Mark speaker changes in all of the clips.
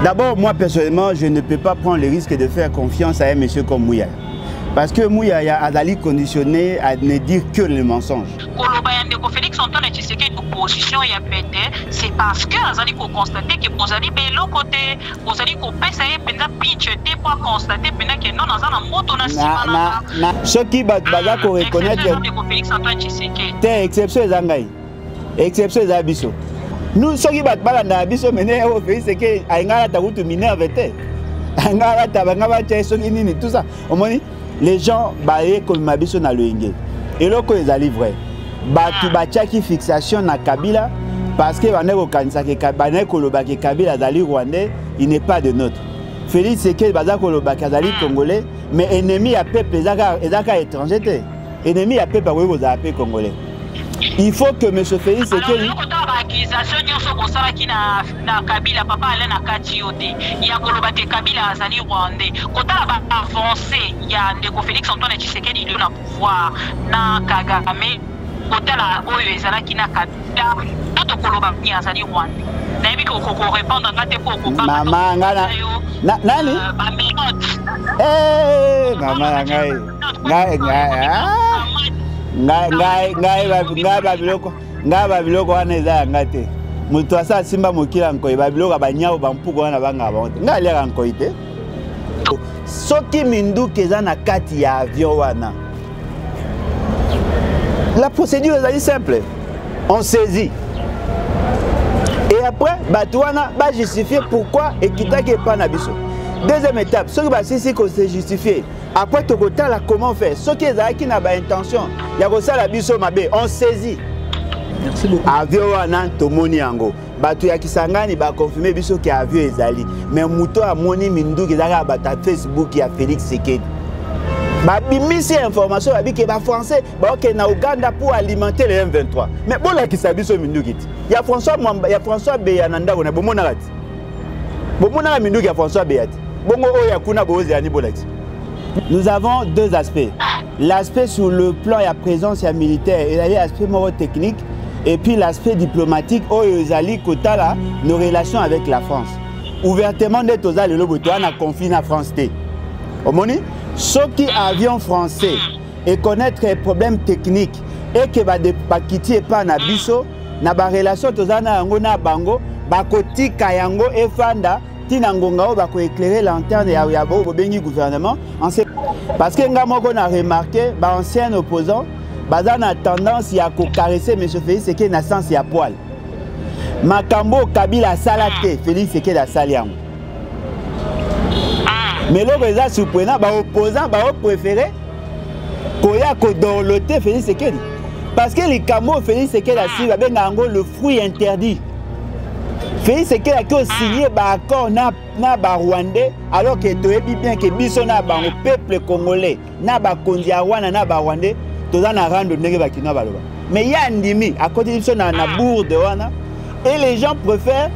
Speaker 1: D'abord, moi personnellement, je ne peux pas prendre le risque de faire confiance à un monsieur comme Mouya. Parce que Mouya a d'aller conditionné à ne dire que le mensonge.
Speaker 2: Félix Antoine Tshisekedi opposition ya pété, c'est parce que azali ko constater que bozali belo côté, bozali ko pesa ye penza pitch te pour constater penza que non azana moto na sima
Speaker 1: na ce qui baza ko reconnaître
Speaker 2: Félix Antoine Tshisekedi.
Speaker 1: Te exception ezangai. Exception ezabiso. Nous ce qui bat balanda biso mené au Félix Tshisekedi aingala ta kutu mineur te. Aingala ta bangaba tcheso nini tout ça. Omoni les gens baye comme mabiso na loenge. Et loko ezali vrai. Batu bachaki fixation na Kabila parce que baneko kanisa ke baneko lobaki Kabila azali rwandais, il n'est pas de notre. Félix Tshisekedi bazako lobaki azali congolais, mais ennemi à peuple ezaka étranger te. Ennemi à peuple oui vous appelez congolais. Il faut que monsieur Félix Tshisekedi
Speaker 2: accusation nyonso bosalaki na Kabila papa ale na kati yote ya kolobaki Kabila azali rwandais. Kotala ba avancer ya ndeko Félix Antoine Tshisekedi il na pouvoir na Kagame. Kotala oyo ezalaki na Kabila toto koloba ni azali rwandais. Na yebi ko répondre ngate ko ko ba
Speaker 1: mama ngana nani
Speaker 2: ba minute
Speaker 1: mama ngai babiloko wana eza yanga te moto asa simba mokila nkoi babiloko banyao bampuko wana banga bonte ngai aleka nkoi te soki minduki eza na kati ya avion wana. La procédure est simple. On saisit. Et après, Batouana va justifier pourquoi et qui t'a pas nabiso. Deuxième étape, ce qui va se justifier. Après, tu as comment faire. Ce qui est qui n'a pas intention, il y a ça la biso mabé. On saisit.
Speaker 3: Merci beaucoup.
Speaker 1: Avion wana tomoni yango. Batou ya kisangani ba confirmer biso ki avion ezali. Mais muto amoni mindu ki zaka bata Facebook ya Félix Tshisekedi. Bimisi information babiki ba français ba OK na Uganda pour alimenter les M23. Mais bon la kisabiso mindukiti. Ya François Mwamba, ya François Beyananda na bomona lati. Bomona minduki ya François Beyati. Bongo oya kuna boze ani bolati. Nous avons deux aspects. L'aspect sur le plan ya présence ya militaire et l'aspect technique et puis l'aspect diplomatique oyo ezali kotala nos relations avec la France. Ouvertement de toza le lobo to na conflit na France té. Omoni ceux qui avion français et connaître les problèmes techniques et que ba quitter pas na biso na ba relation tozana yango na bango ba kotika yango efanda tina ngonga o ba ko éclairer lanterne ya bo bengi gouvernement parce que nga moko na remarqué ba ancien opposant bazana tendance ya ko caresser monsieur Félix Tshisekedi na sens ya poil makambo Kabila salate Félix Tshisekedi da saliam. Mais le résultat surprenant, les opposants préféré Koya Kodorloté Félix Tshisekedi. Parce que les Camo Félix Tshisekedi a signé le fruit interdit. Félix Tshisekedi a signé un accord na Rwandais alors que tu es bien que biso na ba peuple congolais na ba kondiawana na ba Rwandais toza na rando ndenge ba kina baloba. Mais il y a ndimi à côté de na bourde wana et les gens préfèrent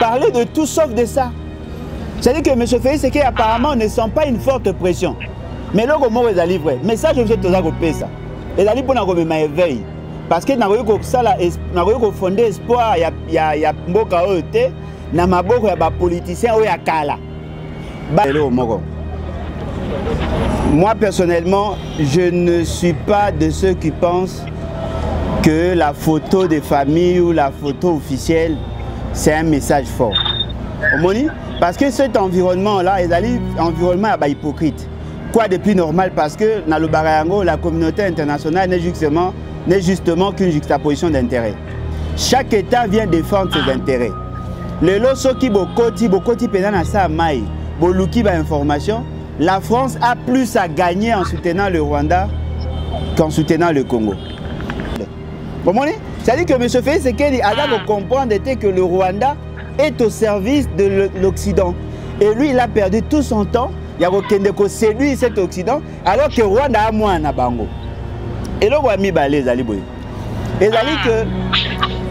Speaker 1: parler de tout sauf de ça. C'est-à-dire que M. Félix Tshisekedi apparemment ne sent pas une forte pression. Mais là, comment est livré? Mais ça, je vais te dire ça. Et là, pour nous éveil. Parce que nous avons fondé espoir, il y a Mboka Ote, na maboko ya ba politicien ou ya kala. Moi personnellement, je ne suis pas de ceux qui pensent que la photo de famille ou la photo officielle, c'est un message fort. Parce que cet environnement-là, est un environnement hypocrite. Quoi de plus normal? Parce que dans le Barayango, la communauté internationale n'est justement qu'une juxtaposition d'intérêts. Chaque État vient défendre ses intérêts. Le loso qui bokoti pendant sa maille, boluki ba information, la France a plus à gagner en soutenant le Rwanda qu'en soutenant le Congo. Vous comprenez? C'est-à-dire que M. Félix Tshisekedi a de comprendre que le Rwanda est au service de l'Occident. Et lui, il a perdu tout son temps. Il a séduit cet Occident, alors que Rwanda a moins à Bango. Et là, on a mis les Aliboy. Et que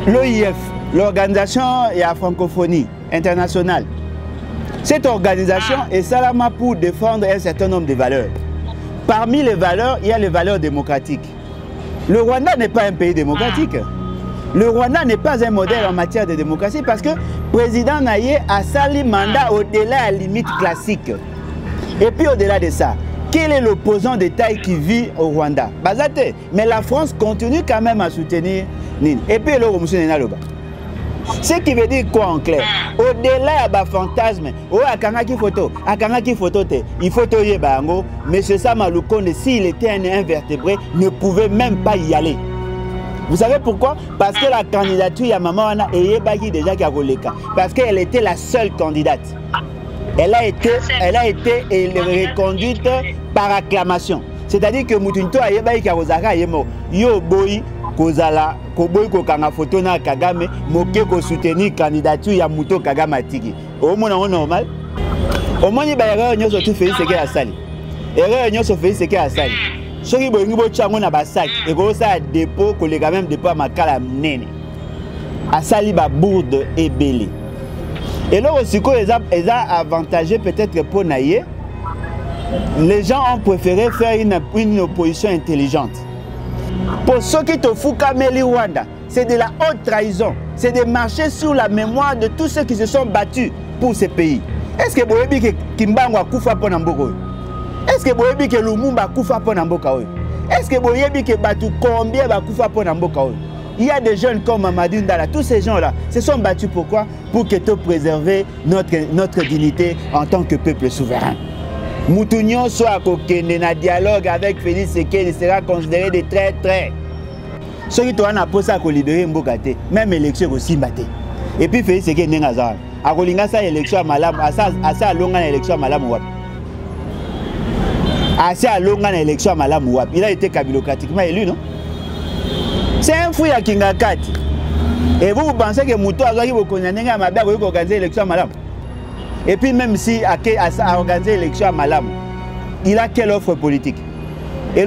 Speaker 1: l'OIF, l'organisation et la francophonie internationale, cette organisation est salama pour défendre un certain nombre de valeurs. Parmi les valeurs, il y a les valeurs démocratiques. Le Rwanda n'est pas un pays démocratique. Le Rwanda n'est pas un modèle en matière de démocratie parce que le président Naye a sali mandat au-delà à la limite classique. Et puis au-delà de ça, quel est l'opposant de taille qui vit au Rwanda? Bazate. Mais la France continue quand même à soutenir Nini. Et puis le ce qui veut dire quoi en clair? Au-delà de fantasme, il faut Bango, M. Samaloukonde, s'il était un invertébré, ne pouvait même pas y aller. Vous savez pourquoi? Parce que la candidature à Maman Wana est déjà Karoleka. Parce qu'elle était la seule candidate. Elle a été reconduite par acclamation. C'est-à-dire que Moutinto a yebaki Karozaka yemo yo boy kozala koboy ko kanga photo na Kagame moke ko soutenir candidature ya Muto Kagame atiki. Au mona normal. Au moni ba erreur nyoso tu fais ce que a sali. Erreur nyoso fait ce que a sali. Soki boy ngibo chango na ba sac et ko sa dépôt ko le même dépôt makala nene. Asali ba bourde et belé. Et là aussi, ils ont avantagé peut-être pour Naye. Les gens ont préféré faire une opposition intelligente. Pour ceux qui te foutent Kameli Rwanda, c'est de la haute trahison. C'est de marcher sur la mémoire de tous ceux qui se sont battus pour ce pays. Est-ce que vous savez que Kimbango a koufa pour Namboka? Est-ce que vous savez que Lumumba a koufa pour Namboka? Est-ce que vous savez que Batu Combien a koufa pour Namboka? Il y a des jeunes comme Mamadou Ndala, tous ces gens-là se sont battus pourquoi? Pour que tu préserver notre dignité en tant que peuple souverain. Moutounion soit à un dialogue avec Félix Sekedi sera considéré de traître. Ceux qui ont posé à libérer Mbokate, même élection aussi batté. Et puis Félix Sekedi n'est pas à Kolinga sa élection à Malam, à sa longue élection à Malam Ouap. À sa longue élection à Malam Ouap. Il a été kabilocratiquement élu, non? C'est un fou à Kingakati. Et vous pensez que Mouto a organisé l'élection à Malam? Et puis même si a organisé l'élection à Malam, il a quelle offre politique? Et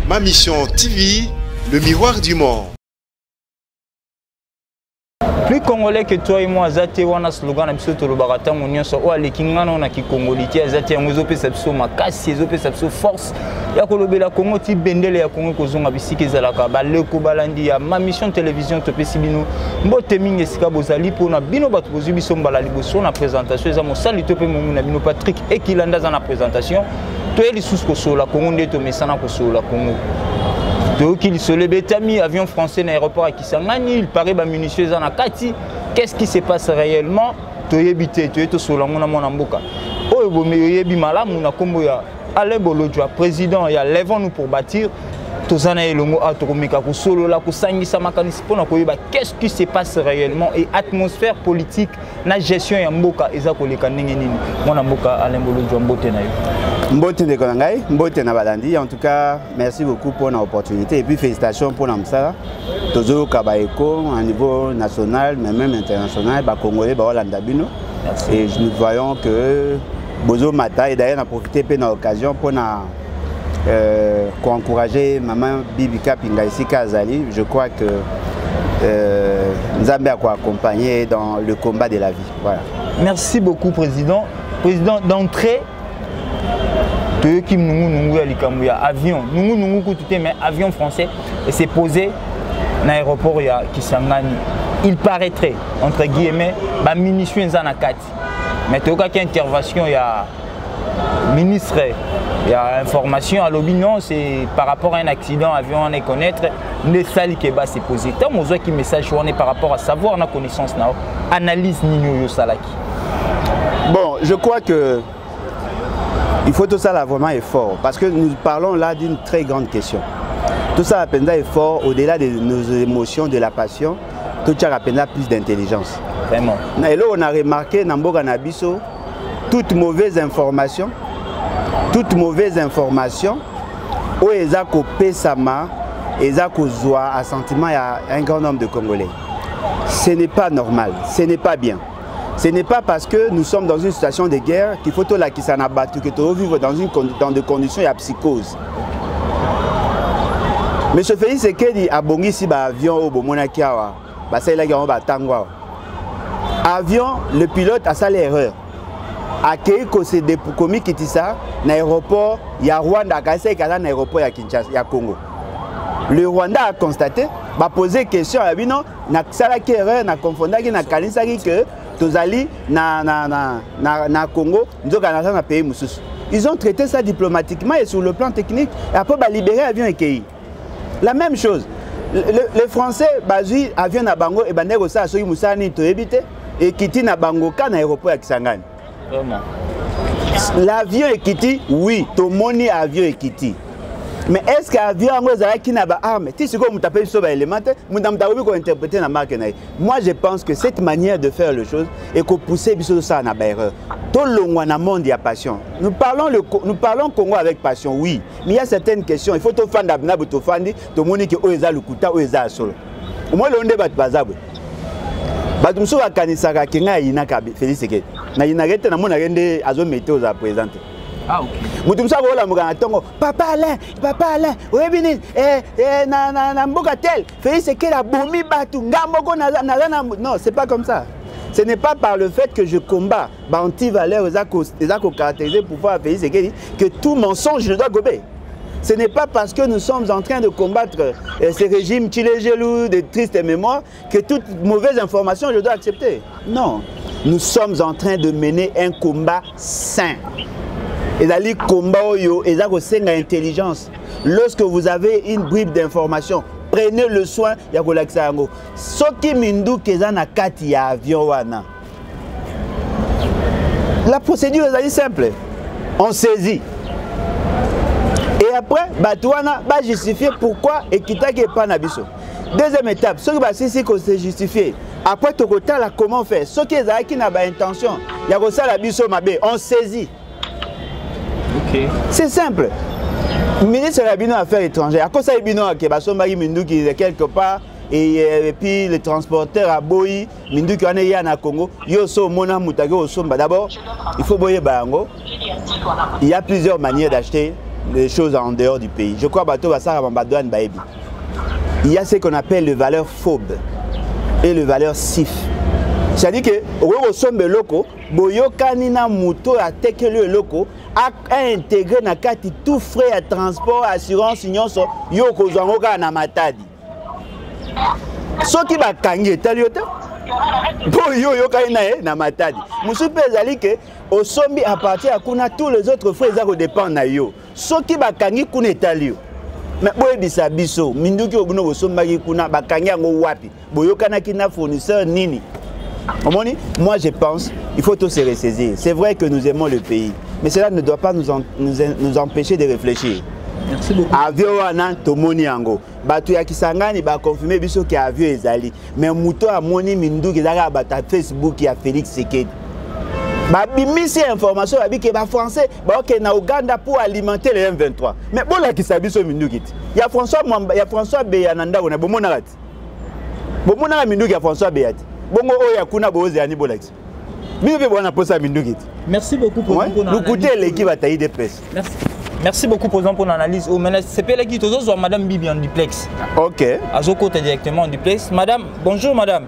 Speaker 3: Ma mission TV, le miroir du monde.
Speaker 4: Plus congolais que toi et moi, Zate wana slogan na biso to lobakata monyoso o alekingana na ki congolité Zate yango pe sabso makasi zo pe sabso force ya kolobela Congo ti bendele ya Congo kozonga bisiki zalaka baleko balandi ya ma mission télévision to pe sibino mbote mingi sika bozali pona bino bato bozu biso mbala liboso na présentation za mosali to pe momu na bino Patrick Ekilanda za na présentation to eli sous ko sola Congo ndeto mesana ko sola Congo. Qu'il se le bétami avion français dans l'aéroport à Kisangani, il paraît ba minutieuse en Akati. Qu'est-ce qui se passe réellement? Toyebité, toyeto solamona mona mboka. Oh bomi yebi malamu na kombo ya Ale Bolodjoa président ya levons-nous pour bâtir. Tozana elongo atomika ko solo la ko sangisa makanisi pona koyeba qu'est-ce qui se passe réellement et atmosphère politique na gestion ya mboka eza koleka ndenge nini. Mona mboka Ale Bolodjoa mbote na yo.
Speaker 1: Mbote de Konangai, Mbote na Balandi. En tout cas, merci beaucoup pour l'opportunité et puis félicitations pour l'Amsala. Tozo Kabaeko, à niveau national, mais même international, Congolais, Landabino. Et nous voyons que Bozo Mata, et d'ailleurs, on a profité de l'occasion pour encourager Maman Bibika Pingaïsi Kazali. Je crois que nous avons accompagné dans le combat de la vie. Voilà.
Speaker 4: Merci beaucoup, Président. Président, d'entrée, avion, mais avion français et s'est posé dans l'aéroport à Kisangani. Il paraîtrait, entre guillemets, bah minutieux Zanakati. Mais tu as une intervention, il y a ministre, il y a information à l'opinion, c'est par rapport à un accident avion, on est connaître, les salles qui s'est posé. Tant que qui message on est par rapport à savoir, on a connaissance, analyse Nino Salaki.
Speaker 1: Bon, je crois que il faut tout ça là vraiment effort parce que nous parlons là d'une très grande question. Tout ça appelle effort au-delà de nos émotions, de la passion, tout ça appelle plus d'intelligence.
Speaker 4: Vraiment.
Speaker 1: Et là on a remarqué dans Mboka Nabiso toute mauvaise information où eza ko pesama eza ko zoa à sentiment il y a un grand nombre de Congolais. Ce n'est pas normal, ce n'est pas bien. Ce n'est pas parce que nous sommes dans une situation de guerre qu'il faut que qui s'en abattu, que tu vivre dans des conditions de psychose. M. Félix Sekedi a bongi si avion au Bomonakiawa, avion, le pilote a ça l'erreur. akei komi kitisa na aéroport ya Rwanda akasi kala na aéroport ya Kinshasa ya Congo. Le Rwanda a constaté, va poser question à bino na salaki erreur na confondaki na kanisaki que tozali na Congo nzoka na pays mususu. Ils ont traité ça diplomatiquement et sur le plan technique et après ba libérer avion et pays. La même chose. Les Français bazui avion na bango et bandeko ça soki musani to ebité et kiti na bango ka na aéroport ya Kisangani.
Speaker 4: Vraiment.
Speaker 1: L'avion est quitté, oui, tout le monde avion est quitté. Mais est-ce que l'avion est na ba arme? Si c'est comme taper sur l'élémentaire, vous interpréter la marque. Moi, je pense que cette manière de faire les choses et qu'on pousse ça na erreur. Tout le monde y a passion. Nous parlons Congo avec passion, oui. Mais il y a certaines questions. Il faut tout faire d'abnab, tout faire tout le monde qui est le kuta, est solo. Au moins, le débat bazab. Batumso wa kanisa ka kinga ina ka Félix Sekedi. Na ina rete na mona rende azo météo za présenter.
Speaker 4: Ah OK.
Speaker 1: Mutumso wa la mugana tongo papa Alain, oyebini na mboka tel Félix Sekedi a bomi batu ngamboko na non, c'est pas comme ça. Ce n'est pas par le fait que je combats anti-valeurs ezako caractérisé pour voir Félix Sekedi que tout mensonge je dois gober. Ce n'est pas parce que nous sommes en train de combattre ces régimes tchilégelous, de tristes mémoires, que toute mauvaise information, je dois accepter. Non. Nous sommes en train de mener un combat sain. Et dans le combat, il y a une intelligence. Lorsque vous avez une bribe d'information, prenez le soin, il y a un ce qui m'indu kezana kati ya avion wana. La procédure est simple. On saisit. Et après, Batouana va justifier pourquoi et qui t'a pas nabiso. Deuxième étape, ce qui se justifier. Après, tu as comment faire. Ce qui est qui n'a pas intention, il y a ça la biso mabé, on saisit.
Speaker 4: OK.
Speaker 1: C'est simple. Le ministre de l'Abino Affaires étrangères, à cause de l'Abino qui est quelque part, et puis les transporteurs à Boyi, Mindu qui est à Congo, Yoso Mona Moutago Somba. D'abord, il faut boyer Bango. Il y a plusieurs manières d'acheter les choses en dehors du pays. Je crois que il y a ce qu'on appelle les valeurs phobes et les valeurs SIF. C'est-à-dire que au sombe loko, boyo kanina muto a tekele loko a intégré na kati tout frais à transport, assurance, nyonso yo kozwango ka na matadi. Soki ba kangi etaliota boyo yo kaina na matadi. Musupe ezali que au sombi à partir à kuna tous les autres frais za ko dépend na yo. Soki ba kangi kuna etalio. Mais boye bisa biso minduki obuno bo sombaki kuna ba kangi ngo wapi. Boyo kana kina fournisseur nini. Moi je pense il faut tout se ressaisir. C'est vrai que nous aimons le pays, mais cela ne doit pas nous empêcher de réfléchir.
Speaker 4: Merci beaucoup.
Speaker 1: Avion wana tomoni yango. Batu ya Kisangani ba confirmer biso que avion ezali. Mais muto amoni minduki ezaka bata Facebook ya Félix Sekedi. Ba bimisi information ba bike ba français ba OK na Uganda pour alimenter les M23. Mais bon la kisabiso minduki. Ya François Beyananda na bomona rat. Bomona minduki ya François Beyati. Bongo oya kuna boze ani bolax. Bibe bona posa minduki.
Speaker 4: Merci beaucoup pour ton analyse.
Speaker 1: Nous coûter l'équipe à taille de presse.
Speaker 4: Merci. Merci beaucoup pour l'analyse. Oh, c'est pas qui toujours Madame Bibi en duplex.
Speaker 1: OK.
Speaker 4: Azoko directement en duplex. Madame, bonjour madame.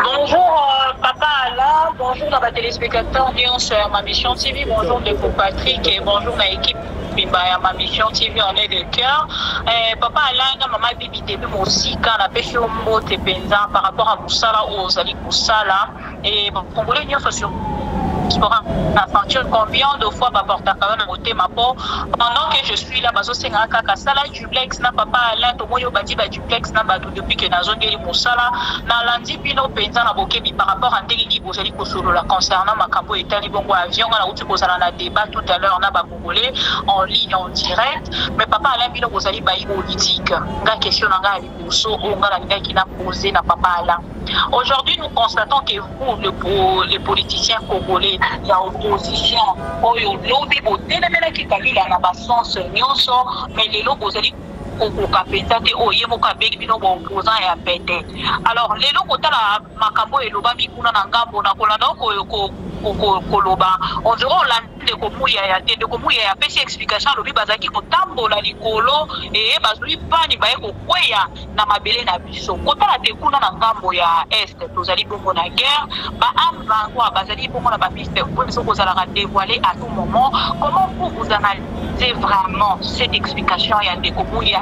Speaker 2: Bonjour Papa Alain, bonjour à ma téléspectateur sur ma mission TV, bonjour de Patrick et bonjour à l'équipe à ma mission TV en est de cœur. Papa Alain, maman Bibi début aussi quand la pêche au mot dépendant par rapport à Moussala aux Ali Moussala et Congolais n'y sur la facture combien de fois porte à ma peau pendant que je suis là bazo senga kaka sala duplex na Papa Alain to moyo badi ba duplex na batu depuis que nazo ngeli Moussala na landi bino penza na bokebi par rapport à ndeli bozali ko solo la concernant makambo etali bongo avion na uti kozala na débat tout à l'heure na ba congolais en ligne en direct mais Papa Alain bino bozali ba politique nga question na nga liboso o nga la qui na posé na Papa Alain. Aujourd'hui, nous constatons que vous, les politiciens congolais, il y a opposition, il y a lobby, il y a sens, mais les lobbies, Alors les locaux la makambo et loba mikuna na ngambo na kolanda koloba on dirait Hollande ko muya ya pesi explication lobi bazaki ko tambola likolo et bazui pani ba ko kweya na mabele na biso kota la te kuna na ngambo ya est tozali bongo na guerre ba ambango bazali bongo na ba piste pour so ko sala dévoiler à tout moment. Comment vous analysez vraiment cette explication ya de ko muya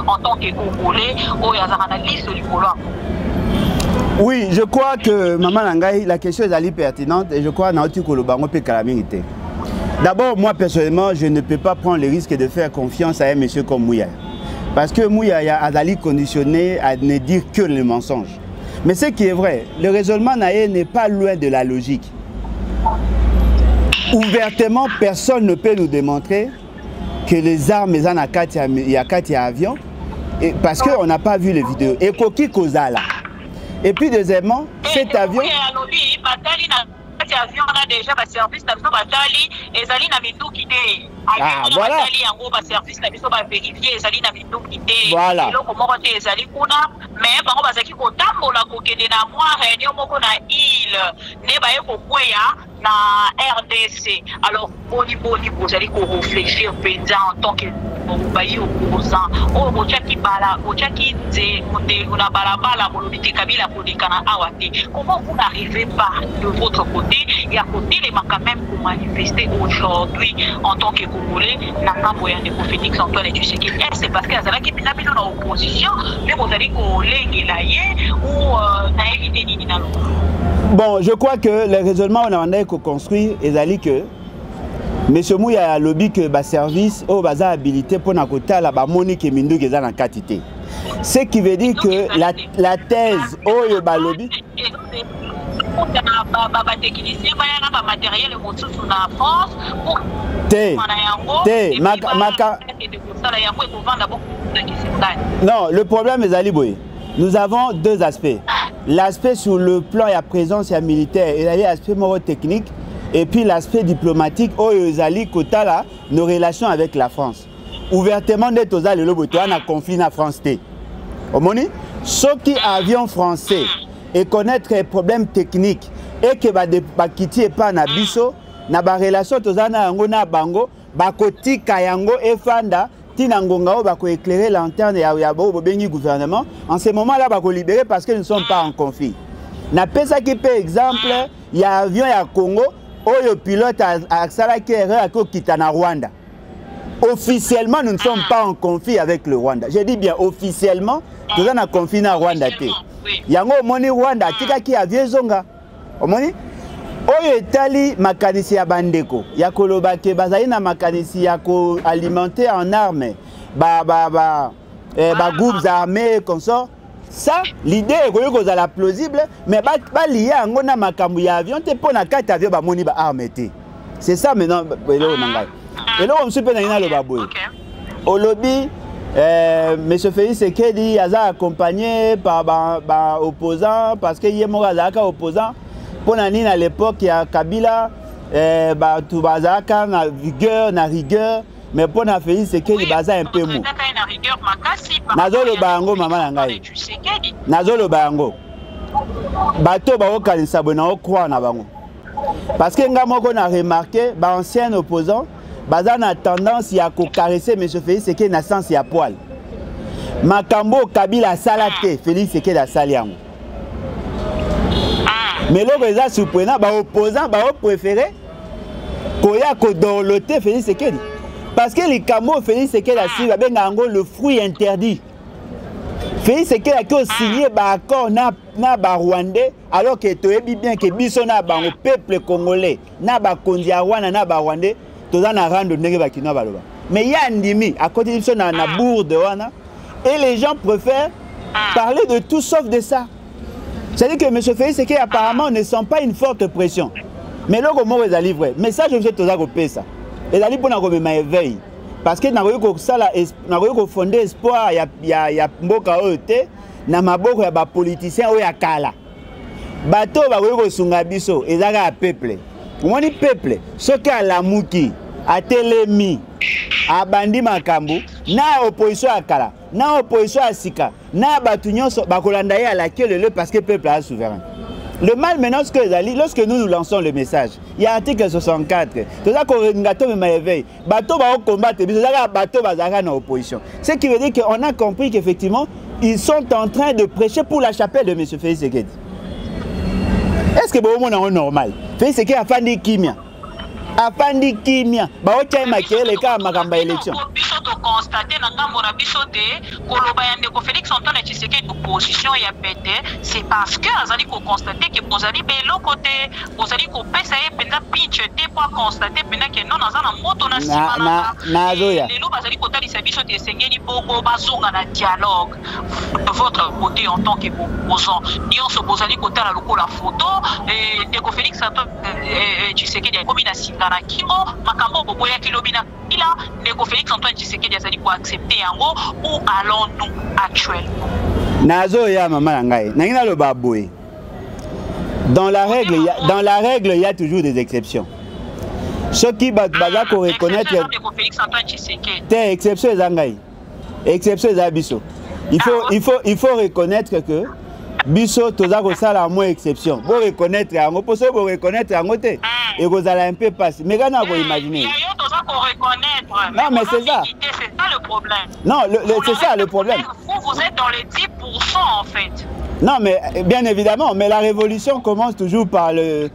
Speaker 2: en tant que Congolais ou ya analyse likolo?
Speaker 1: Oui, je crois que Maman Langai, la question est allée pertinente et je crois que Kolobango peut calamité. D'abord, moi personnellement, je ne peux pas prendre le risque de faire confiance à un monsieur comme Mouya. Parce que Mouya a allé conditionné à ne dire que le mensonge. Mais ce qui est vrai, le raisonnement n'est pas loin de la logique. Ouvertement, personne ne peut nous démontrer que les armes, il y a 4 avions, parce qu'on n'a pas vu les vidéos. Et Koki Kozala. Et puis deuxièmement, cet avion... Ah, voilà. Voilà.
Speaker 2: Na RDC. Alors, vous allez réfléchir en tant que pays opposant. Oh, comment vous n'arrivez pas de votre côté et à côté les quand même pour manifester aujourd'hui en tant que Congolais dans le moyen de Félix Antoine et Tshisekedi? C'est parce qu'il y a qui est dans l'opposition, mais vous allez
Speaker 1: Bon, je crois que le raisonnement on a construit est que M. Mouya a lobby que le service ou la habilité pour la Monique et Mindou qui en quantité. Ce qui veut dire que la thèse ou le lobby. Non, le problème est Aliboy. Nous avons deux aspects. L'aspect sur le plan et la présence militaire et l'aspect technique et puis l'aspect diplomatique où nos relations avec la France. Ouvertement, nous avons un conflit en France. Ceux qui avions français et connaître les problèmes techniques et que quitter pas na biso na ba relation tozana yango na bango bakoti kayango e fanda tinangonga bako éclairer lanterne ya bengi gouvernement en ce moment là bako libérer parce que nous ne sommes pas en conflit. Na pesa qui par exemple il y a avion ya Congo oyo pilote a sala qui erreur ko kitana Rwanda. Officiellement nous ne sommes pas en conflit avec le Rwanda. Je dis bien officiellement nous sommes en conflit na Rwanda té. Yango moni Rwanda tika ki avion zonga. Omoni oyo etali makanisi ya bandeko ya koloba ke bazali na makanisi ya ko alimenter en armes groupes armés comme ça. Ça l'idée est que ça plausible mais ba lié yango na makambu ya avion te pona kata avion ba moni ba armé te. C'est ça maintenant elo nangai. Elo on se peut na lo baboy. Au lobby Monsieur Félix Tshisekedi a accompagné par opposants parce que Yemora Zaka opposant pour à l'époque il y a Kabila tout bazaka na vigueur na rigueur mais pour na Félix Tshisekedi baza un peu mou. Nazolo bango mama ngai. Nazolo bango. Bato ba okanisa bona okwa na bango. Parce que nga moko na remarqué ba ancien opposant baza na tendance ya ko caresser monsieur Félix Tshisekedi na sens ya poil. Makambo Kabila salate Félix Tshisekedi a saliango. Mais là les surprenant ba opposant ba préféré koya ko dorloter Félix Tshisekedi parce que les camo Félix Tshisekedi a signé benga ngo le fruit interdit. Félix Tshisekedi a signé ba accord na ba Rwandais alors que toyebi bien que biso na bango peuple congolais na ba konzi ya Rwanda na ba Rwandais toza na rando ndenge ba kino baloba. Mais il y a ndimi à côté de biso na bourde wana et les gens préfèrent parler de tout sauf de ça. C'est-à-dire que M. Félix Tshisekedi apparemment ne sent pas une forte pression. Mais là, comment ils allaient vrai? Mais ça, je vais te dire ça. Et là, pour nous éveil. Parce que nous avons fondé espoir, il y a Mboka Ote, na maboko ya ba politicien oya kala. Bato ba weko sunga biso, ezaka a peuple. On dit peuple, ce qui a la mouki, a telemi, a bandi makambu, na opposition à kala. na opposition à sika na batu nyonso bakolanda ye à laquelle le parce que peuple est souverain. Le mal maintenant, lorsque nous lançons le message, il y a l'article 64. Tout ça qu'on éveille. Bateau va combattre, bateau va en opposition. Ce qui veut dire qu'on a compris qu'effectivement, ils sont en train de prêcher pour la chapelle de M. Félix Tshisekedi. Est-ce que bon monde est normal? Félix Tshisekedi a fait des kimia. Afandi kimia ba ocha makele ka makamba élection
Speaker 2: biso to constater na ngambo na biso te koloba ya ndeko Félix Antoine Tshisekedi opposition ya pété c'est parce que azali ko constater que bozali belo côté bozali ko pesa ye penza pinche te pour constater penza que non azana moto na sima
Speaker 1: na zoya
Speaker 2: lelo bazali ko talisa biso te sengeni bongo bazonga na dialogue de votre côté en tant que opposant nyonso bozali ko tala lokola photo ndeko Félix Antoine Tshisekedi komi na singa na kimo makambo boboya kilobina ila ndeko Félix Antoine Tshisekedi azali ko accepter yango où allons-nous actuellement
Speaker 1: nazo ya mama ngai nangina lo baboye dans la règle il y a toujours des exceptions ceux qui baza ko reconnaître
Speaker 2: ndeko Félix Antoine Tshisekedi
Speaker 1: te exception ezangai exception ezabiso il faut reconnaître que biso toza ko sala moins exception bo reconnaître yango pour ça bo reconnaître yango te et vous allez un peu passer mais quand on imaginer
Speaker 2: non
Speaker 1: mais c'est ça
Speaker 2: le problème
Speaker 1: non c'est ça le problème
Speaker 2: vous êtes dans les 10% en fait
Speaker 1: non mais bien évidemment mais la révolution commence toujours par une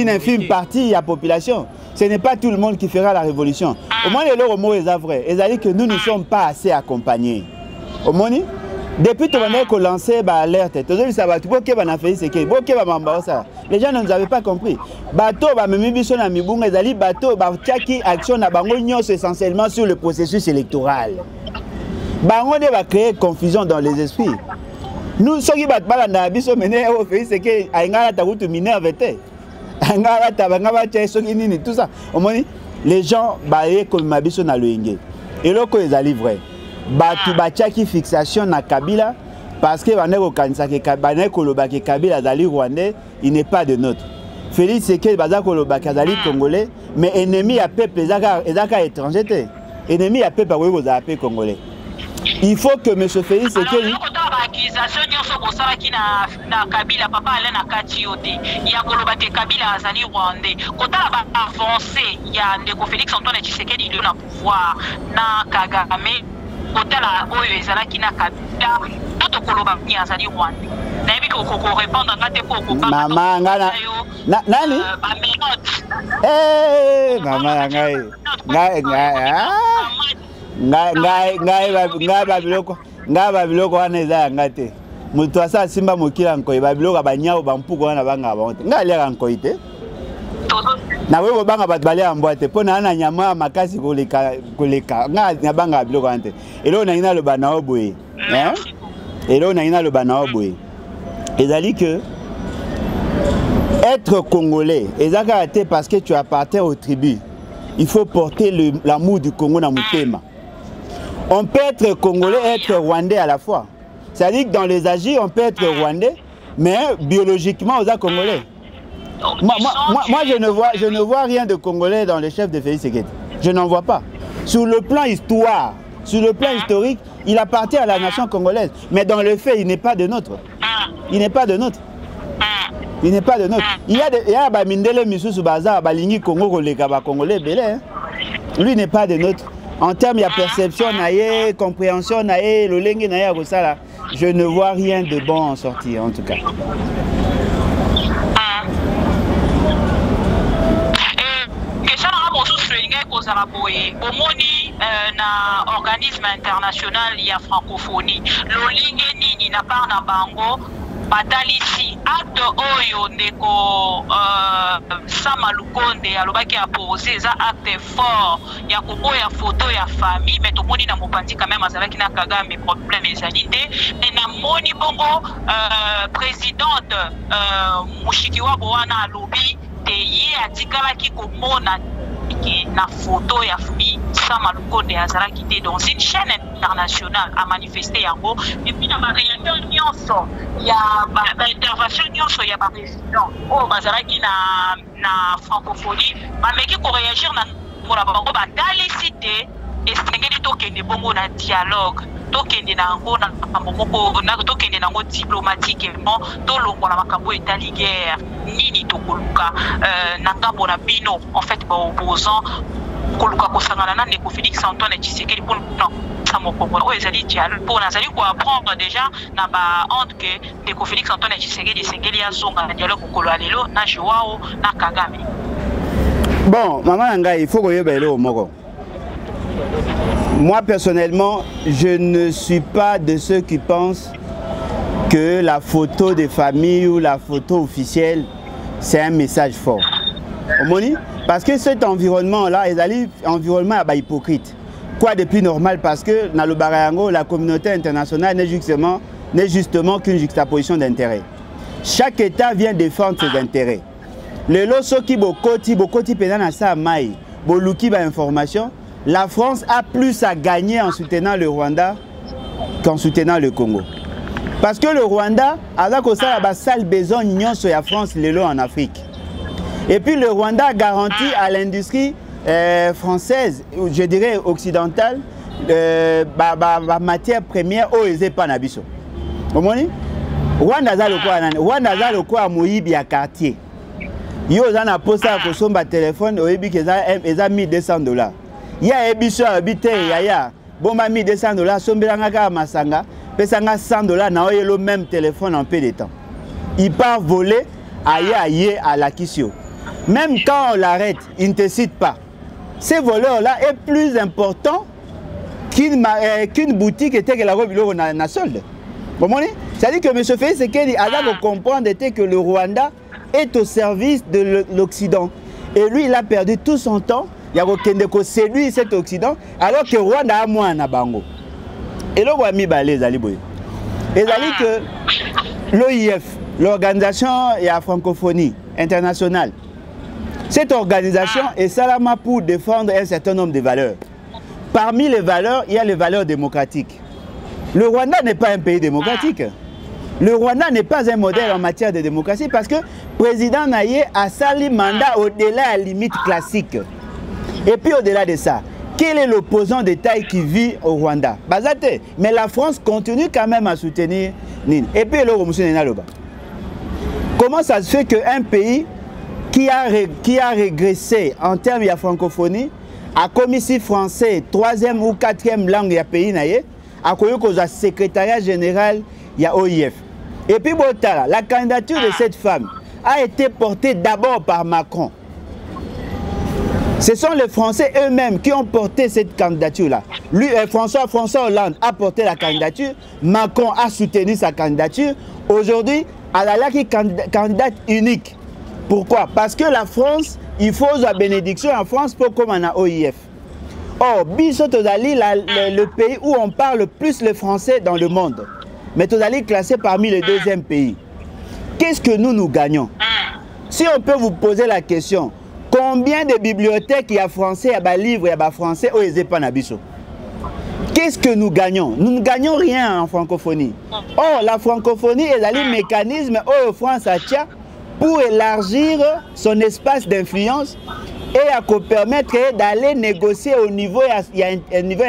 Speaker 1: infime partie de la population. Ce n'est pas tout le monde qui fera la révolution au moins le mot est vrai et ça dit que nous ne sommes pas assez accompagnés au moins depuis que on a lancé l'alerte, les gens ne nous avaient pas compris. Bateau va même biso na mibunga ezali bateau ba tiaki action na bango nyonso essentiellement sur le processus électoral. Bango de va créer confusion dans les esprits. Nous soki bat balanda biso mené au fait c'est que ainga ta route mineur vete. Ainga ta banga ba tia soki nini tout ça. Au moins les gens baé comme mabiso na loenge. Et loko ezali vrai. Batu bachaki fixation na Kabila parce que baneko kanisa ke baneko lobaki Kabila azali rwandais, il n'est pas de notre. Félix Tshisekedi baza ko lobaki azali congolais mais ennemi ya peuple ezaka étranger te. Ennemi ya peuple ko za peuple congolais. Il faut que M. Félix Tshisekedi
Speaker 2: accusation nyonso bosalaki na Kabila papa ale na kati yo te ya koloba te Kabila azali rwandais kotala ba avancé ya ndeko Félix Antoine Tshisekedi il est na pouvoir na Kagame kotala oyo ezalaki na Kabila to koloba ni azali rwandais na yebi ko répondre ngate po ko
Speaker 1: mama ngana nani mama ngai babiloko wana eza yanga te moto asa simba mokila nkoi babiloko banyao bampuko wana banga baonte ngai aliaka nkoi te na wewe banga bato balia mbwa te mpo na nyama makasi koleka ngai nabanga biloko wana te eloko nangi naloba na yo boye eloko nangi naloba na yo boye ezali que être congolais ezaka te parce que tu appartiens aux tribus il faut porter l'amour du Congo na mutema. On peut être congolais et être rwandais à la fois. C'est-à-dire que dans les agis, on peut être rwandais, mais biologiquement, on est congolais. Moi je ne vois rien de congolais dans le chef de Félix Tshisekedi. Je n'en vois pas. Sur le plan histoire, sur le plan historique, il appartient à la nation congolaise. Mais dans le fait, il n'est pas de nôtre. Il n'est pas de nôtre. Il n'est pas de nôtre. Il y a des Mindele Misusu Bazar, Balingi Congo, Congolais, Belé. Lui n'est pas de nôtre. En termes de perception, compréhension, je ne vois rien de bon en sortir, en tout cas.
Speaker 2: Na organisme international ya francophonie lolinge nini na par na bango batalisi acte oyo ndeko Sama Lukonde alobaki apose za acte fort ya koboya photo ya famille mais to moni na mopanzi quand même azalaki na Kagame problème ezali te mais na moni bongo présidente Mushikiwa Boana alobi te ye atikalaki komona na photo ya famille Sama Lukonde azalaki te dans une chaîne internationale a manifesté yango et puis na ba réaction nyonso ya ba intervention nyonso ya ba président o bazalaki na francophonie ba meki ko réagir na pour la bango ba dalicité esengeli tokende bongo na dialogue tokende nango na makambo moko tokende nango diplomatiquement tolongola makambo etali guerre nini tokoluka na ngambo na bino en fait ba opposant koluka kosangana na ndeko Félix Antoine Tshisekedi pour oyo ezali dialogue mpo nazali koapprendre déjà na baonde ke ndeko Félix Antoine Tshisekedi esengeli azonga na dialogue mokolo ya lelo na Joao na Kagame.
Speaker 1: Bon, maman Ngai, il faut que je au moko. Moi personnellement, je ne suis pas de ceux qui pensent que la photo de famille ou la photo officielle, c'est un message fort. Parce que cet environnement-là, est un environnement hypocrite. Quoi de plus normal? Parce que dans le Barayango, la communauté internationale n'est justement qu'une juxtaposition d'intérêts. Chaque État vient défendre ses intérêts. Le loso qui bokoti pénana sa maï, boluki ba information, la France a plus à gagner en soutenant le Rwanda qu'en soutenant le Congo. Parce que le Rwanda a ça la salle besoin union sur la France lelo en Afrique. Et puis le Rwanda garantit à l'industrie française, je dirais occidentale, matière première au pas nabiso. Vous comprenez? Rwanda za le quoi moyibi à quartier. Yo zana posa ko somba téléphone oyebi ke eza $1200. Ya ebiso habité yaya bomba $1200 sombelanga ka masanga pesanga $100 na oyelo même téléphone en peu de temps. Il part voler aïe à la Kisio. Même quand on l'arrête, il ne te cite pas. Ces voleurs-là est plus important qu'une boutique était que la robe na solde. Vous comprenez? C'est-à-dire que M. Félix Tshisekedi a comprendre que le Rwanda est au service de l'Occident. Et lui, il a perdu tout son temps. Il y a séduit cet Occident, alors que Rwanda a moins à Bango. Et là, on a mis les aliboy. Et c'est-à-dire que l'OIF, l'Organisation et la francophonie internationale, cette organisation est salama pour défendre un certain nombre de valeurs. Parmi les valeurs, il y a les valeurs démocratiques. Le Rwanda n'est pas un pays démocratique. Le Rwanda n'est pas un modèle en matière de démocratie parce que le président Naye a sali mandat au-delà à la limite classique. Et puis au-delà de ça, quel est l'opposant de taille qui vit au Rwanda? Bazate. Mais la France continue quand même à soutenir Nine. Et puis comment ça se fait qu'un pays qui a régressé en termes de francophonie a commis si français, 3e ou 4e langue du pays Naye, a connu le secrétariat général il y a OIF. Et puis la candidature de cette femme a été portée d'abord par Macron. Ce sont les Français eux-mêmes qui ont porté cette candidature-là. Lui, François Hollande a porté la candidature, Macron a soutenu sa candidature. Aujourd'hui, elle est candidate unique. Pourquoi? Parce que la France, il faut la bénédiction en France pour comme on a OIF. Or, Bissot Tozali, le pays où on parle le plus le français dans le monde. Mais Tozali est classé parmi les 2e pays. Qu'est-ce que nous gagnons? Si on peut vous poser la question, combien de bibliothèques il y a français, il y a des livres, il y a français, ou il y a Nabiso? Qu'est-ce que nous gagnons? Nous ne gagnons rien en francophonie. Or, la francophonie est un mécanisme où France a pour élargir son espace d'influence et à permettre d'aller négocier au niveau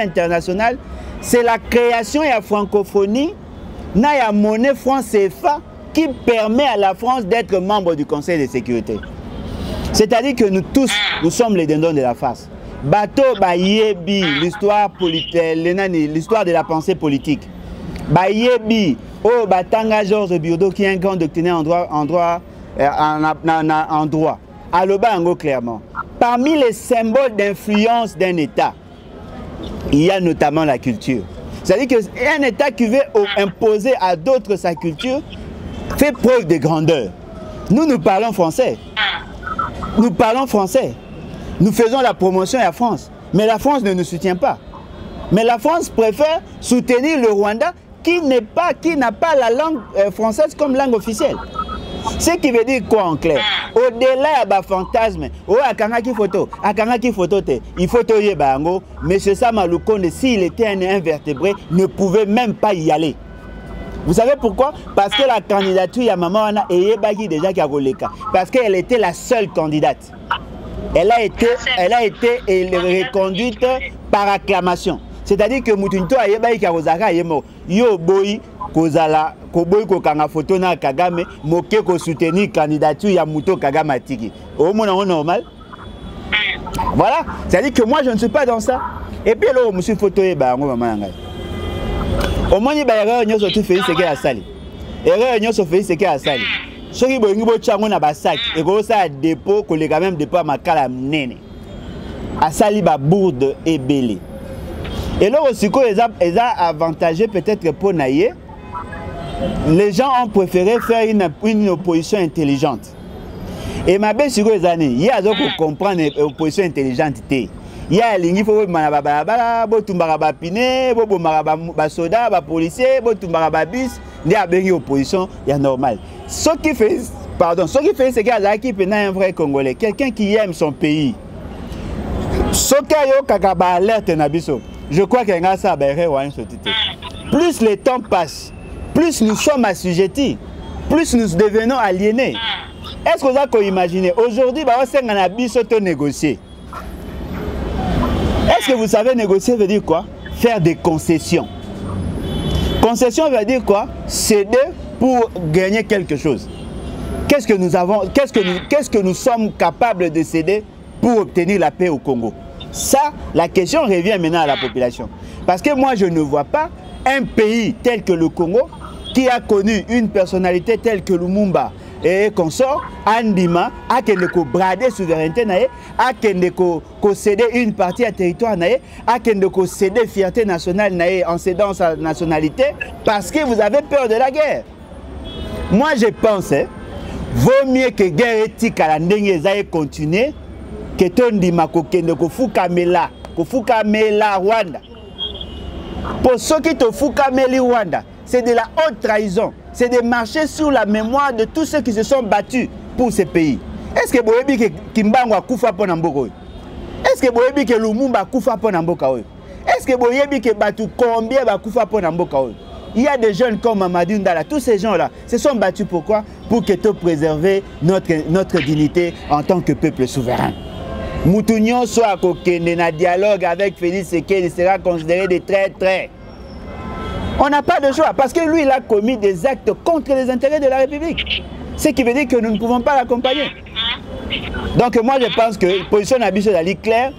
Speaker 1: international. C'est la création de la francophonie, la monnaie franc CFA qui permet à la France d'être membre du Conseil de sécurité. C'est-à-dire que nous tous, nous sommes les dindons de la face. Bateau, Bayebi, l'histoire de la pensée politique. Bayebi, oh, Batanga Georges Biurdo qui est un grand doctrinaire en droit. Aloba Ango clairement. Parmi les symboles d'influence d'un État, il y a notamment la culture. C'est-à-dire qu'un État qui veut imposer à d'autres sa culture fait preuve de grandeur. Nous parlons français. Nous parlons français. Nous faisons la promotion à la France. Mais la France ne nous soutient pas. Mais la France préfère soutenir le Rwanda qui n'a pas la langue française comme langue officielle. Ce qui veut dire quoi en clair? Au-delà de fantasme, il faut toyer bango. M. Samaloukonde, s'il était un invertébré, ne pouvait même pas y aller. Vous savez pourquoi? Parce que la candidature ya maman est déjà Karoleka. Parce qu'elle était la seule candidate. Elle a été reconduite par acclamation. C'est-à-dire que Moutounto a yeba ki kozaka yemo yo boy kozala ko boy ko kanga photo na Kagame moke ko soutenir candidature ya Mouto Kagame atiki. Au moins normal. Voilà, c'est-à-dire que moi je ne suis pas dans ça. Et puis là je me suis photo et ba ngo maman ngai. Au moins il ba erreur nyoso tu fais ce que a sali. Erreur nyoso fait ce que a sali. Soki boyingi bo chango na ba sac et ko ça dépôt ko le quand même dépôt makala nene. A sali ba bourde et belé. Et là aussi, ils ont avantagé peut-être pour Naïe. Les gens ont préféré faire une opposition intelligente. Et ma belle sur les années, il y a donc comprendre l'opposition intelligente. Il y a il faut marababa, botumbaraba piné, bomaraba soda, ba policier, botumbaraba bus, il y a bien opposition, il y a normal. Ce qui fait, c'est qu'il qui est un vrai Congolais, quelqu'un qui aime son pays. Ce qui a alerte nabiso. Je crois qu'il y a ça, plus le temps passe, plus nous sommes assujettis, plus nous devenons aliénés. Est-ce que vous avez imaginé aujourd'hui, on a négocier. Est-ce que vous savez négocier veut dire quoi? Faire des concessions. Concession veut dire quoi? Céder pour gagner quelque chose. Qu'est-ce que nous avons, qu'est-ce que nous sommes capables de céder pour obtenir la paix au Congo? Ça, la question revient maintenant à la population. Parce que moi, je ne vois pas un pays tel que le Congo qui a connu une personnalité telle que Lumumba et consort, Andima, a qu'elle brader souveraineté, a qu'elle céder une partie à territoire, a qu'elle céder fierté nationale en cédant sa nationalité parce que vous avez peur de la guerre. Moi, je pense, vaut mieux que guerre éthique à la ndenge continuer que Tondima kokende kofukamela Rwanda. Pour ceux qui te fukameli Rwanda, c'est de la haute trahison. C'est de marcher sur la mémoire de tous ceux qui se sont battus pour ce pays. Est-ce que Boyebi que Kimbango a koufa pour Namboka? Est-ce que Boyebi que Lumumba a koufa pour Namboka? Est-ce que Boyebi que Batu Combien a koufa pour Namboka? Il y a des jeunes comme Mamadou Ndala, tous ces gens-là se sont battus pourquoi? Pour que tu préserver notre dignité en tant que peuple souverain. Moutounion soit à Kokende, na dialogue avec Félix Sekedi, il sera considéré des traîtres. On n'a pas de choix parce que lui, il a commis des actes contre les intérêts de la République. Ce qui veut dire que nous ne pouvons pas l'accompagner. Donc moi, je pense que la position d'Abisso est claire.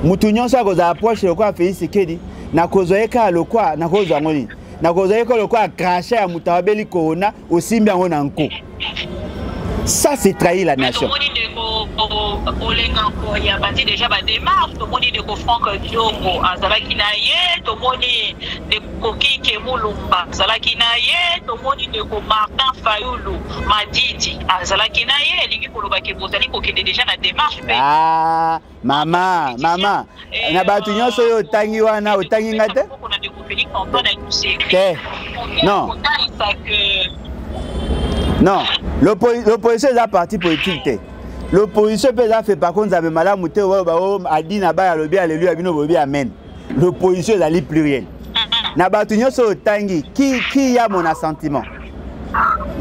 Speaker 1: Moutounion soit à approche le quoi Félix Sekedi, na kozoeka le quoi, na kozangoni. Na kozoeka le quoi cracher à Moutabeli Corona aussi bien on en coup. Ça, c'est trahir la nation.
Speaker 2: Il y a bâti déjà ma démarche, tout le monde dit de Franck Diongo, Azalaki Naye, tout le monde dit de Koki Kemulumba, Azalaki Naye, tout le monde dit de Martin Fayoulou, Madidi, Azalaki Naye, et Likoloba Bozali, qui est déjà la démarche.
Speaker 1: Ah, maman, na batunyo soyo tangiwana, otangingate? Non. Non, l'opposition est un parti politique. L'opposition peut faire par contre ça malade mouté a dit na ba lobi alléluia bino bobi amen. L'opposition est pluriel. Na batunyo so tangi qui a mon assentiment.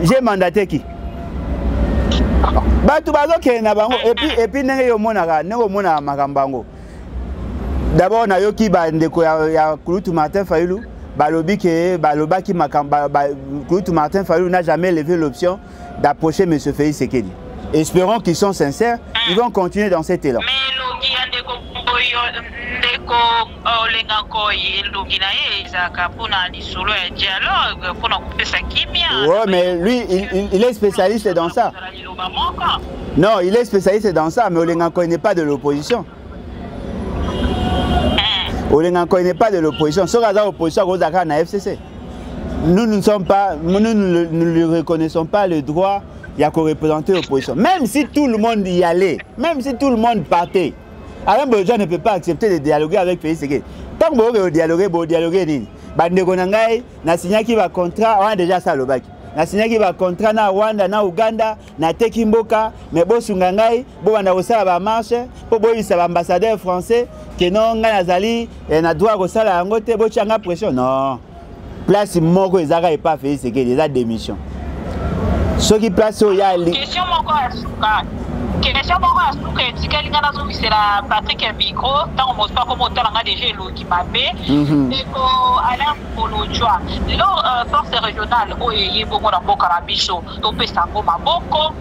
Speaker 1: J'ai mandaté qui? Batu bazo ke na bango et puis ndenge yo mona makambango. D'abord na yoki ba ndeko ya Kulutu Martin Fayulu balobi ke balobaki makamba Kulutu Martin Fayulu n'a jamais levé l'option d'approcher M. Félix Sekedi. Espérons qu'ils sont sincères, ils vont continuer dans cet élan. Oui, mais lui, il est spécialiste dans ça. Non, il est spécialiste dans ça, mais Olenganko n'est pas de l'opposition. Olenganko n'est pas de l'opposition. Sauf que l'opposition à la FCC. Nous ne lui reconnaissons pas le droit de représenter l'opposition. Même si tout le monde y allait, même si tout le monde partait, Alain Bourgeois ne peut pas accepter de dialoguer avec Félix Sekedi. Tant que vous dialoguez, vous dialoguez. Bandeko nangai, na signé qui va contrat, on a déjà ça le bac. Na signé qui va contrat na Rwanda, na Uganda, na Tekimboka, mais bo sungangai, bo wana osala ba marche, bo isa ba ambassadeur français, que non nga nazali, na droit osala ngote bo changa pression. Non. Place moko ezaka et pas Félix Sekedi, des démission. Ce qui place au ya
Speaker 2: question encore question moko ya suka etikali nga nazomisela Patrick ya micro ntango mosupa komo otalanga deja elongi mabe eko Alain Kolojwa lelo force régionale oyo eye bongo na mboka na biso topesa yango maboko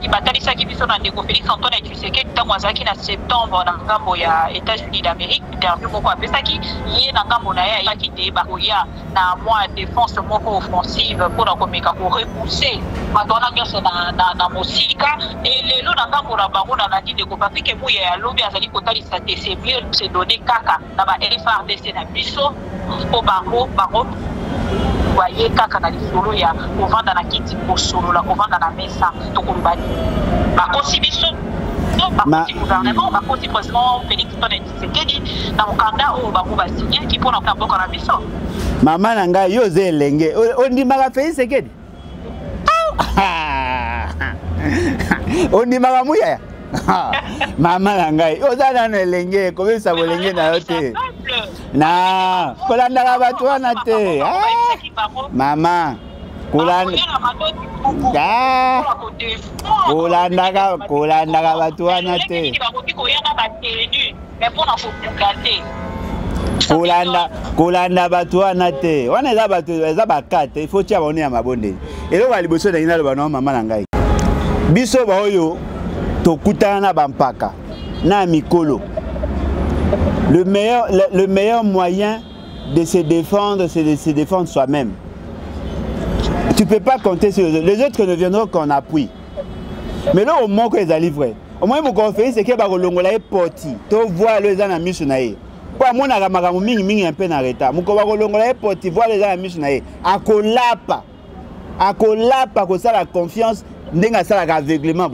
Speaker 2: qui batalisaki biso na ndeko Félix Antoine Tshisekedi ntango azalaki na septembre na ngambo ya États-Unis d'Amérique interview moko apesaki ye na ngambo na ye ayaki te bakoya na mwa défense moko offensive mpona komeka korepousser bato wana nyonso na mosika e lelo na ngambo na bango na landi ndeko Patrick Muya ya lobi azali kotalisa te c'est mieux se donner kaka na ba FARDC na biso po bango voyez kaka na lisolo ya kovanda na kiti kosolola kovanda na mesa tokoloba bakosi biso bakosi gouvernement bakosi président Félix Antoine Tshisekedi na mokanda oyo bango basignaki mpona na mboka na biso
Speaker 1: mama na ngai yo oza elenge ondimaka Félix Tshisekedi ondimaka Muya mama na ngai oza nano elenge komisa bolenge na yo te na kolandaka bato wana te mama kolandaka bato wana te kolanda bato wana te wana eza bato eza bakate ifo tia baone ya mabonde eloko ya liboso ndenge naloba na mama na ngai biso baoyo tokutana na bampaka na mikolo. Le meilleur moyen de se défendre, c'est de se défendre soi-même. Tu ne peux pas compter sur les autres. Les autres ne viendront qu'en appui. Mais là, au moins que les alliés, au moins, mon conférence, c'est que les porti. Tu vois les gens à missionnaire. Pour moi, je un peu en retard. Mon conférence, porti, voir les gens à missionnaire. À colapa, que ça la confiance, n'est ça l'aveuglement.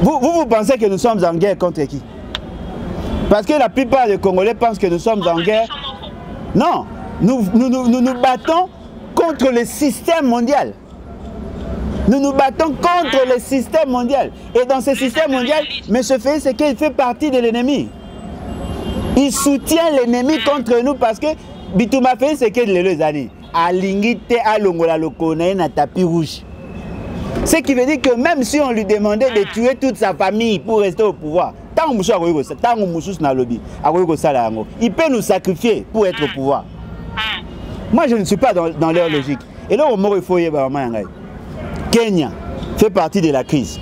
Speaker 1: Vous pensez que nous sommes en guerre contre qui? Parce que la plupart des Congolais pensent que nous sommes en guerre. Non, nous nous battons contre le système mondial. Nous nous battons contre le système mondial. Et dans ce système mondial, M. Félix, c'est qu'il fait partie de l'ennemi. Il soutient l'ennemi contre nous parce que Bitouma Félix, c'est qu'il est les années. À Lingite, à Longola, Lokonaï, na tapis rouge. Ce qui veut dire que même si on lui demandait de tuer toute sa famille pour rester au pouvoir, il peut nous sacrifier pour être au pouvoir. Moi, je ne suis pas dans leur logique. Et là, au moment où il faut y avoir Kenya fait partie de la crise.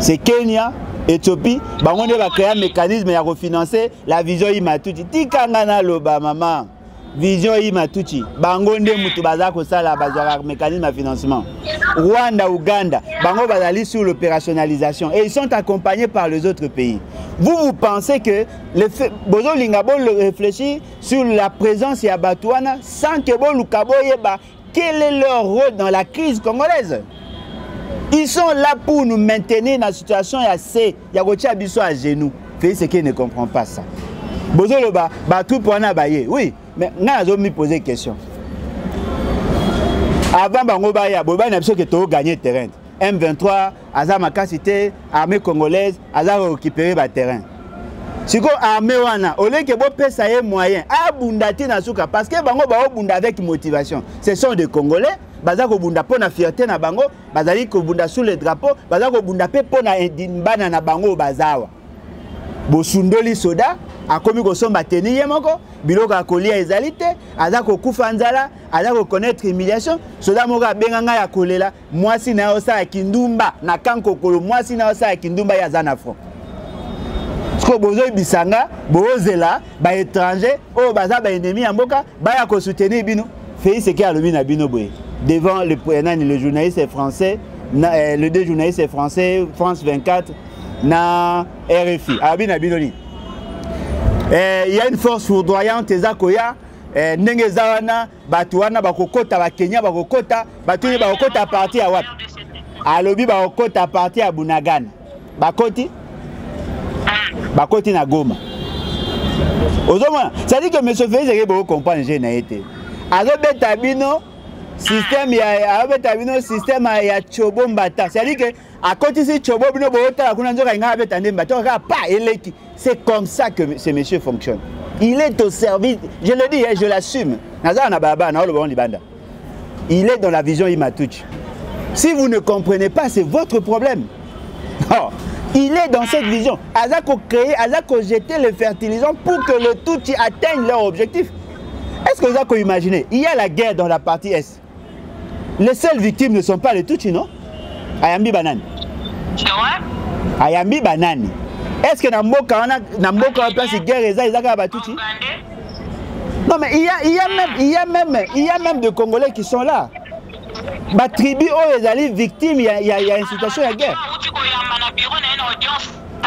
Speaker 1: C'est Kenya, Éthiopie, on va créer un mécanisme pour refinancer la vision Imatuti. Tikangana loba maman. Vision Imatuti, Bangonde Mutubazako Sala Bazara, mécanisme de financement. Rwanda, Ouganda, Bango Bazali sur l'opérationnalisation. Et ils sont accompagnés par les autres pays. Vous pensez que Bozo Lingabo réfléchit sur la présence à Batouana sans que Bolukabo Yeba, quel est leur rôle dans la crise congolaise? Ils sont là pour nous maintenir dans la situation assez. Yagotia Abisso à genoux. Félix Tshisekedi ne comprend pas ça. Bozo Loba, Batou Poana Baye, oui. Mais nous avons posé une question. Avant Bango Baya, Boba n'a pas que gagné le terrain. M23, Azama Kassité, armée congolaise, Azama récupéré le terrain. Si vous armée wana, au lieu que vous payez moyen, abundati na souka parce que Bango ba bunda avec motivation. Ce sont des Congolais, bazako bunda pour la fierté na Bango, bazali ko bunda sous le drapeau, bazako bunda pe pour na bana na Bango bazawa. Bosundoli soda akomi kosomba teni ye moko biloko akolia ezalite azako kufa nzala azako connaître humiliation soda moko abenganga ya kolela mwasi na osala kindumba na kankokolo mwasi na osala kindumba ya zana front ko bozo bisanga bozela ba étranger o baza ba ennemi ya mboka ba ya ko soutenir bino Félix Tshisekedi alobi na bino boye devant le journaliste français le deux journalistes français France 24 na RFI abina binoni il y a une force foudroyante ezakoya ndenge zawana batu wana bakokota ba Kenya bakokota batu ni bakokota parti ya wapi alobi bakokota parti ya Bunagana bakoti na Goma ozoma ça dit que monsieur Félix Tshisekedi comprendre je na été azobeta bino système ya chobo mbata c'est à dire que à côté de chobo bino bota kuna nzoka nga beta ndemba to ka pa eleki. C'est comme ça que ce monsieur fonctionne. Il est au service, je le dis, je l'assume. Il est dans la vision Imatuti. Si vous ne comprenez pas, c'est votre problème. Oh, il est dans cette vision. Azako créer, Azako jeter les fertilisants pour que le Tutsi atteigne leur objectif. Est-ce que vous avez imaginé? Il y a la guerre dans la partie Est. Les seules victimes ne sont pas les Tutsis, non? Ayambi Banane.
Speaker 2: C'est vrai?
Speaker 1: Ayambi Banane. Est-ce que dans Mboka, on a place de guerre, ils ont Tutsi? Non, mais il y a même des Congolais qui sont là. Ma tribu, ils sont victimes, il y a une situation de guerre.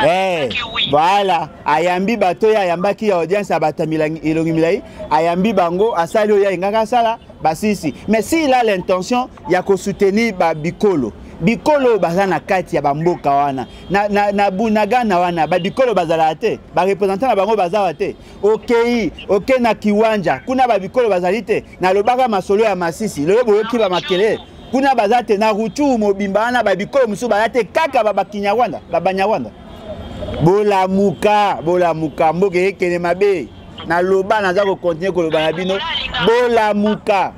Speaker 1: Eh, voilà, ayambi bato ya yambaki ya audience à Batamilang Ilongimilai, ayambi bango asali ya ingaka sala basisi. Mais s'il a l'intention ya ko soutenir ba bikolo. Bikolo bazana kati ya bamboka wana. Na bunagana wana ba bikolo bazala te, ba représentant na bango bazawa te. OK na kiwanja, kuna ba bikolo bazalite, na lobaka masolo ya masisi, lobo yoki ba makele. Kuna bazate na rutu mobimba na ba bikolo musu bazate kaka ba Kinyarwanda, ba Banyarwanda. Bola muka mboke kene mabe na loba naza ko continuer ko loba na bino bola muka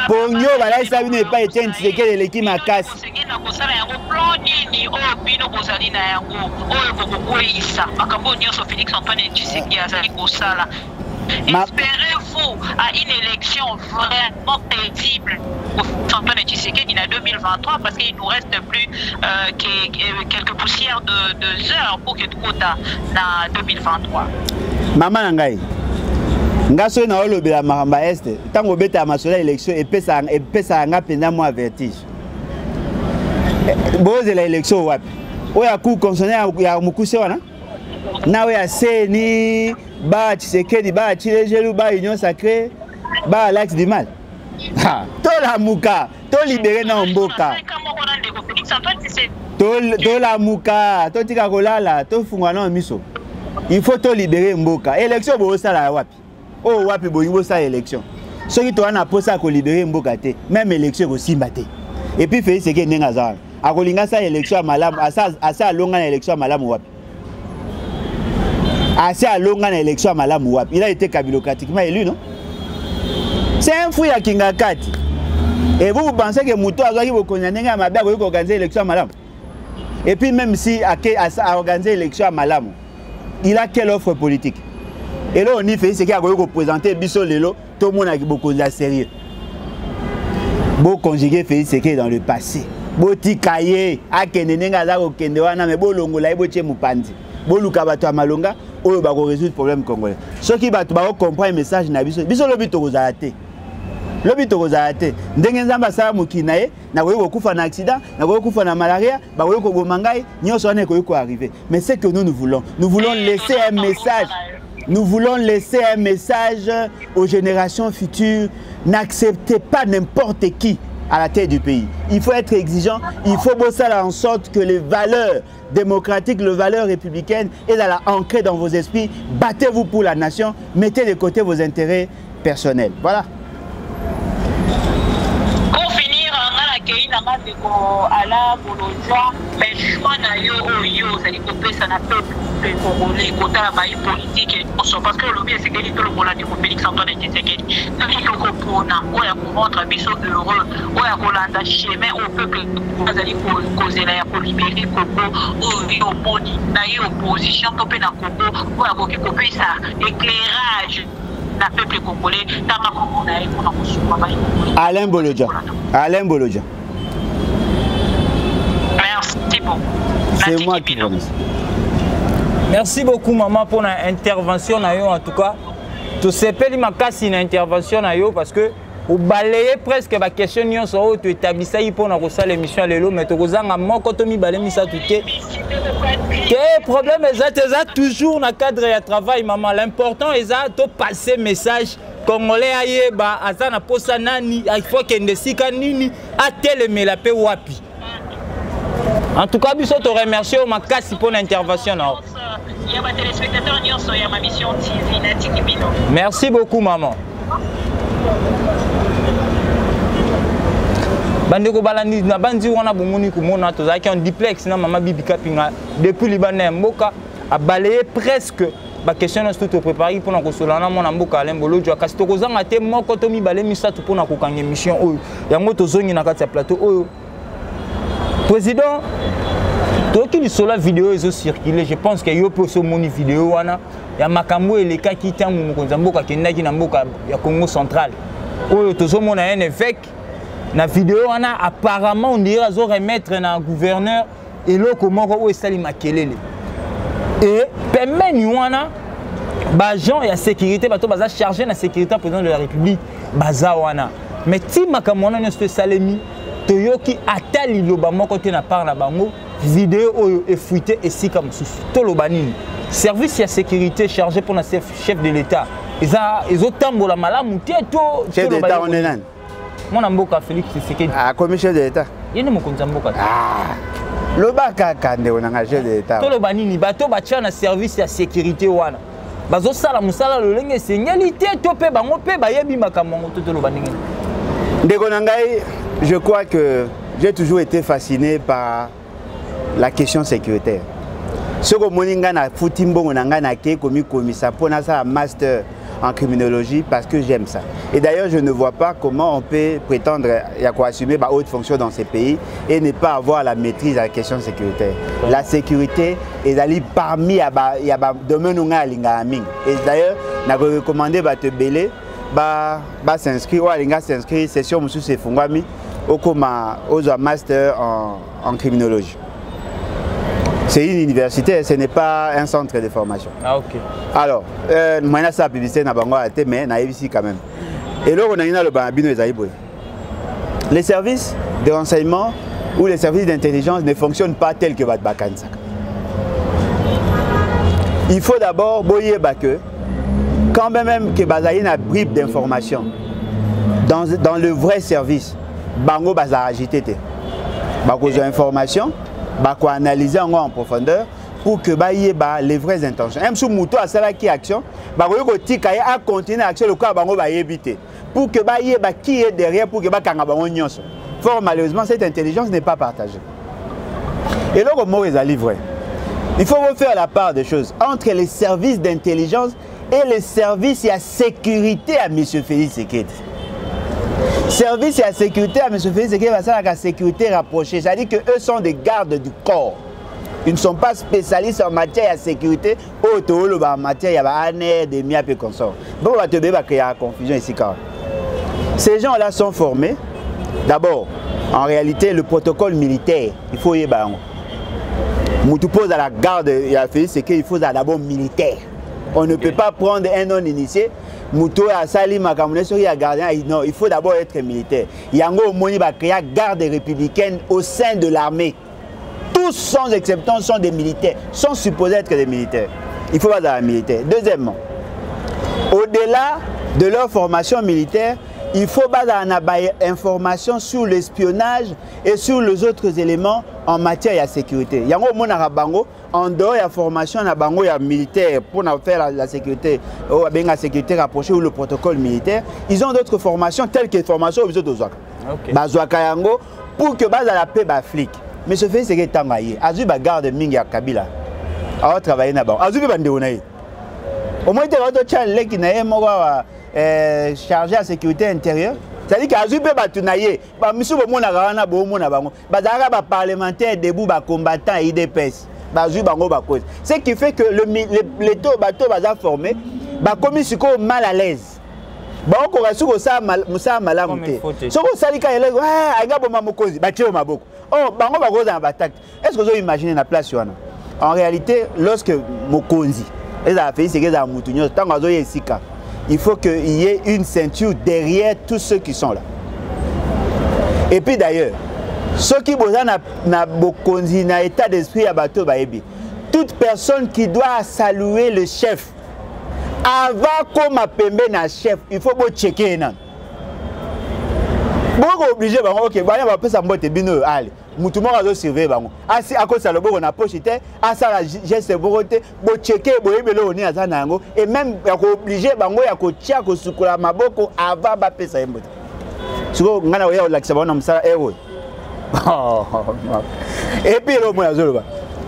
Speaker 1: ponyo bala isa bino epa Etienne Tshisekedi leki makasi
Speaker 2: na kosala yango plan nini oyo bino kozali na yango oyo kokokweyisa makambo nyonso Félix Antoine Tshisekedi azali kosala. Espérez-vous à une élection vraiment crédible pour Antoine Tshisekedi en 2023 parce qu'il nous reste plus quelques poussières de heures pour que tout quota en 2023.
Speaker 1: Maman Nangai, ngaso na olobela maramba este tango beta masolo élection et pesa nga penda mo vertige. Boze la élection wapi? Oya ku constitutionnel ya mukuse wana? Na oya seni ba Tshisekedi ba Chilejelu ba Union Sacrée ba l'axe du mal. Ha, to la muka, to libérer na mboka. To la muka, to tika kolala, to fungwa na miso. Il faut to libérer mboka. Élection bo sala wapi? Oh wapi bo yimbo sa élection. Soki to wana posa ko libérer mboka te, même élection ko simba te. Et puis Félix Tshisekedi ndenga za. Akolinga sa élection malamu, asa longa na élection malamu wapi? Assez à longue en élection à Malamouap. Il a été kabilocratiquement élu, non? C'est un fou à Kingakati. Et vous pensez que Mouto a organisé l'élection à Malam? Et puis même si a organisé l'élection à Malam, il a quelle offre politique? Et là on y fait ce qu'il a représenté Bisso Lelo, tout le monde a beaucoup de sérieux. Beau conjugué Félix Tshisekedi dans le passé. Beau tikaye, a kenenenga za ko kendewana mais beau longola beau tche mupandi. Beau luka bato amalonga. Oyo ba ko résoudre problème congolais. Ceux qui ba comprendre message na biso. Biso lobi to kozala te. Lobi to kozala te. Ndenge nzamba sa mukina ye na ko kufa na accident, na ko kufa na malaria, ba ko bomangai, nyonso ane ko arriver. Mais c'est que nous voulons laisser un message. Nous voulons laisser un message aux générations futures. N'acceptez pas n'importe qui à la tête du pays. Il faut être exigeant, il faut bosser en sorte que les valeurs démocratiques, les valeurs républicaines est ancrées dans vos esprits. Battez-vous pour la nation, mettez de côté vos intérêts personnels. Voilà.
Speaker 2: Pour finir, Congolais, politique et parce que le c'est que le Félix Antoine Tshisekedi heureux, chemin au peuple causer la libérer opposition éclairage la peuple congolais
Speaker 1: Alain Bolodja.
Speaker 2: Merci beaucoup.
Speaker 1: C'est moi qui prononce.
Speaker 4: Merci beaucoup maman pour l'intervention en tout cas. Tu sais pas ma casse une intervention parce que vous balayez presque ma question sur tu établis ça pour l'émission l'émission mais tu as moi quand tu balayé ça tout quel problème est toujours dans le cadre de travail maman l'important est de passer message congolais aye ba azana posa nani il faut que ndesika nini ateleme la pe wapi. En tout cas, je te remercie pour l'intervention. Merci beaucoup, maman. Bandeko balandi na bandi wana bomoni komona tozaki en duplex na mama Bibika Pinga depuis Libanais mboka a balayé presque ba question na tout préparé pour na kosolana mona mboka Alain Bolodja kasi tokozanga te moko to mibale misatu pour na kokanga émission oyo yango tozongi na kati ya plateau oyo président toki lisolo vidéo ezo circuler, je pense que yo peut so moni vidéo wana ya makambo eleka ki tangu mokonza mboka kendaki na mboka ya Congo central oyo tozo mona un évêque na vidéo wana apparemment on dirait azo remettre na gouverneur eloko moko o esali makelele et pemeni wana ba gens ya sécurité bato baza chargé na sécurité président de la République baza wana mais ti makambo wana nyonso salemi toyoki ata liloba moko te na part na bango vidéo oyo efuité esika mosusu toloba nini service ya sécurité chargé pour na chef de l'état ezo tambola malamu te to
Speaker 1: chef de l'état on est nan
Speaker 4: mona mboka Félix Tshisekedi
Speaker 1: comme chef de l'état
Speaker 4: yene mokonza mboka
Speaker 1: loba kaka nde onanga chef de l'état
Speaker 4: toloba nini bato batia na service ya sécurité wana bazo sala musala lolenge sengeli te to pe bango pe bayebi makambo to toloba nini
Speaker 1: ndeko na ngai. Je crois que j'ai toujours été fasciné par la question sécuritaire. Ce que moninga na futimbo nanga na ke komi komisa pona ça master en criminologie parce que j'aime ça. Et d'ailleurs, je ne vois pas comment on peut prétendre assumer ma haute fonction dans ces pays et ne pas avoir la maîtrise de la question sécuritaire. La sécurité est allée parmi les domaines où et d'ailleurs, je recommandé te belé s'inscrire ou aller s'inscrire session monsieur Sefungwami au master en criminologie. C'est une université, ce n'est pas un centre de formation.
Speaker 4: Ah ok.
Speaker 1: Alors, moi na sa publicité na bango até mais na ici quand même. Et là on a le bambino ezaiboy. Les services de renseignement ou les services d'intelligence ne fonctionnent pas tels que Bakansak. Il faut d'abord boyer que quand même que bazaï na bribe d'information dans le vrai service, bango baza agité te. Bako zo information, bako analyser en profondeur pour que baye les vraies intentions. Même sous mouto à cela qui action, bako yoko tika a continuer action le cas bango ba éviter pour que baye qui est derrière pour que ba kanga bango nyonso. Fort malheureusement cette intelligence n'est pas partagée. Et là le mot est vrai. Il faut faire la part des choses entre les services d'intelligence et les services et la sécurité à M. Félix Tshisekedi. Service et la sécurité à M. Félix Tshisekedi va faire la sécurité rapprochée. C'est-à-dire qu'eux sont des gardes du corps. Ils ne sont pas spécialistes en matière de sécurité. En matière, il y a des miapes et consorts. Bon, on va te créer la confusion ici. Ces gens-là sont formés. D'abord, en réalité, le protocole militaire, il faut y aller. Moutou pose à la garde, il a fait, c'est qu'il faut d'abord militaire. On ne peut pas prendre un non-initié. Moutou a sali makamune sur il a gardien. Non, il faut d'abord être militaire. Yango Moni va créer garde républicaine au sein de l'armée. Tous sans exception sont des militaires, sont supposés être des militaires. Il faut pas dans la militaire. Deuxièmement, au-delà de leur formation militaire, il faut pas avoir information sur l'espionnage et sur les autres éléments en matière de sécurité. Il y a un bango en dehors de la formation na bango ya militaire pour faire la sécurité ou la sécurité rapprochée ou le protocole militaire. Ils ont d'autres formations telles que formation aux autres Zouaka. Bazouaka yango pour que bas à la paix ba flic. Mais ce fait c'est que tangaye. Azu ba garde mingi à Kabila. A travailler na bango. Azu ba ndéonaye. Au moins tu as d'autres channels qui na moko chargé à la sécurité intérieure. C'est-à-dire qu'Azou peut batunayer. Bah monsieur bomona garana bomona bango. Bazara ba parlementaire debout ba combattant IDPS. Bazou bango ba cause. Ce qui fait que les taux bateau baza formé, ba commis suko mal à l'aise. Ba ko rasuko ça musa malamuté. Soko salika ele anga boma mokozi ba tio maboko. Oh bango ba cause en attaque. Est-ce que vous imaginez la place wana? En réalité, lorsque mokonzi les a fait c'est que za mutunyo tant azo yesika. Il faut qu'il y ait une ceinture derrière tous ceux qui sont là. Et puis d'ailleurs, ceux qui ont un état d'esprit à bateau, toute personne qui doit saluer le chef, avant qu'on m'appelle un chef, il faut checker. Beaucoup obligé, ok, on va faire ça, allez. Moutouma va surveiller bango. Asi à cause de le bon on a pochité, à ça la geste voroté, bo checker boyebelo oni azana yango et même ya ko obligé bango ya ko tia ko sukula maboko avant ba pesa yembo. Siko ngana oya la kisaba na msala ewo. Et puis le moya zoloba.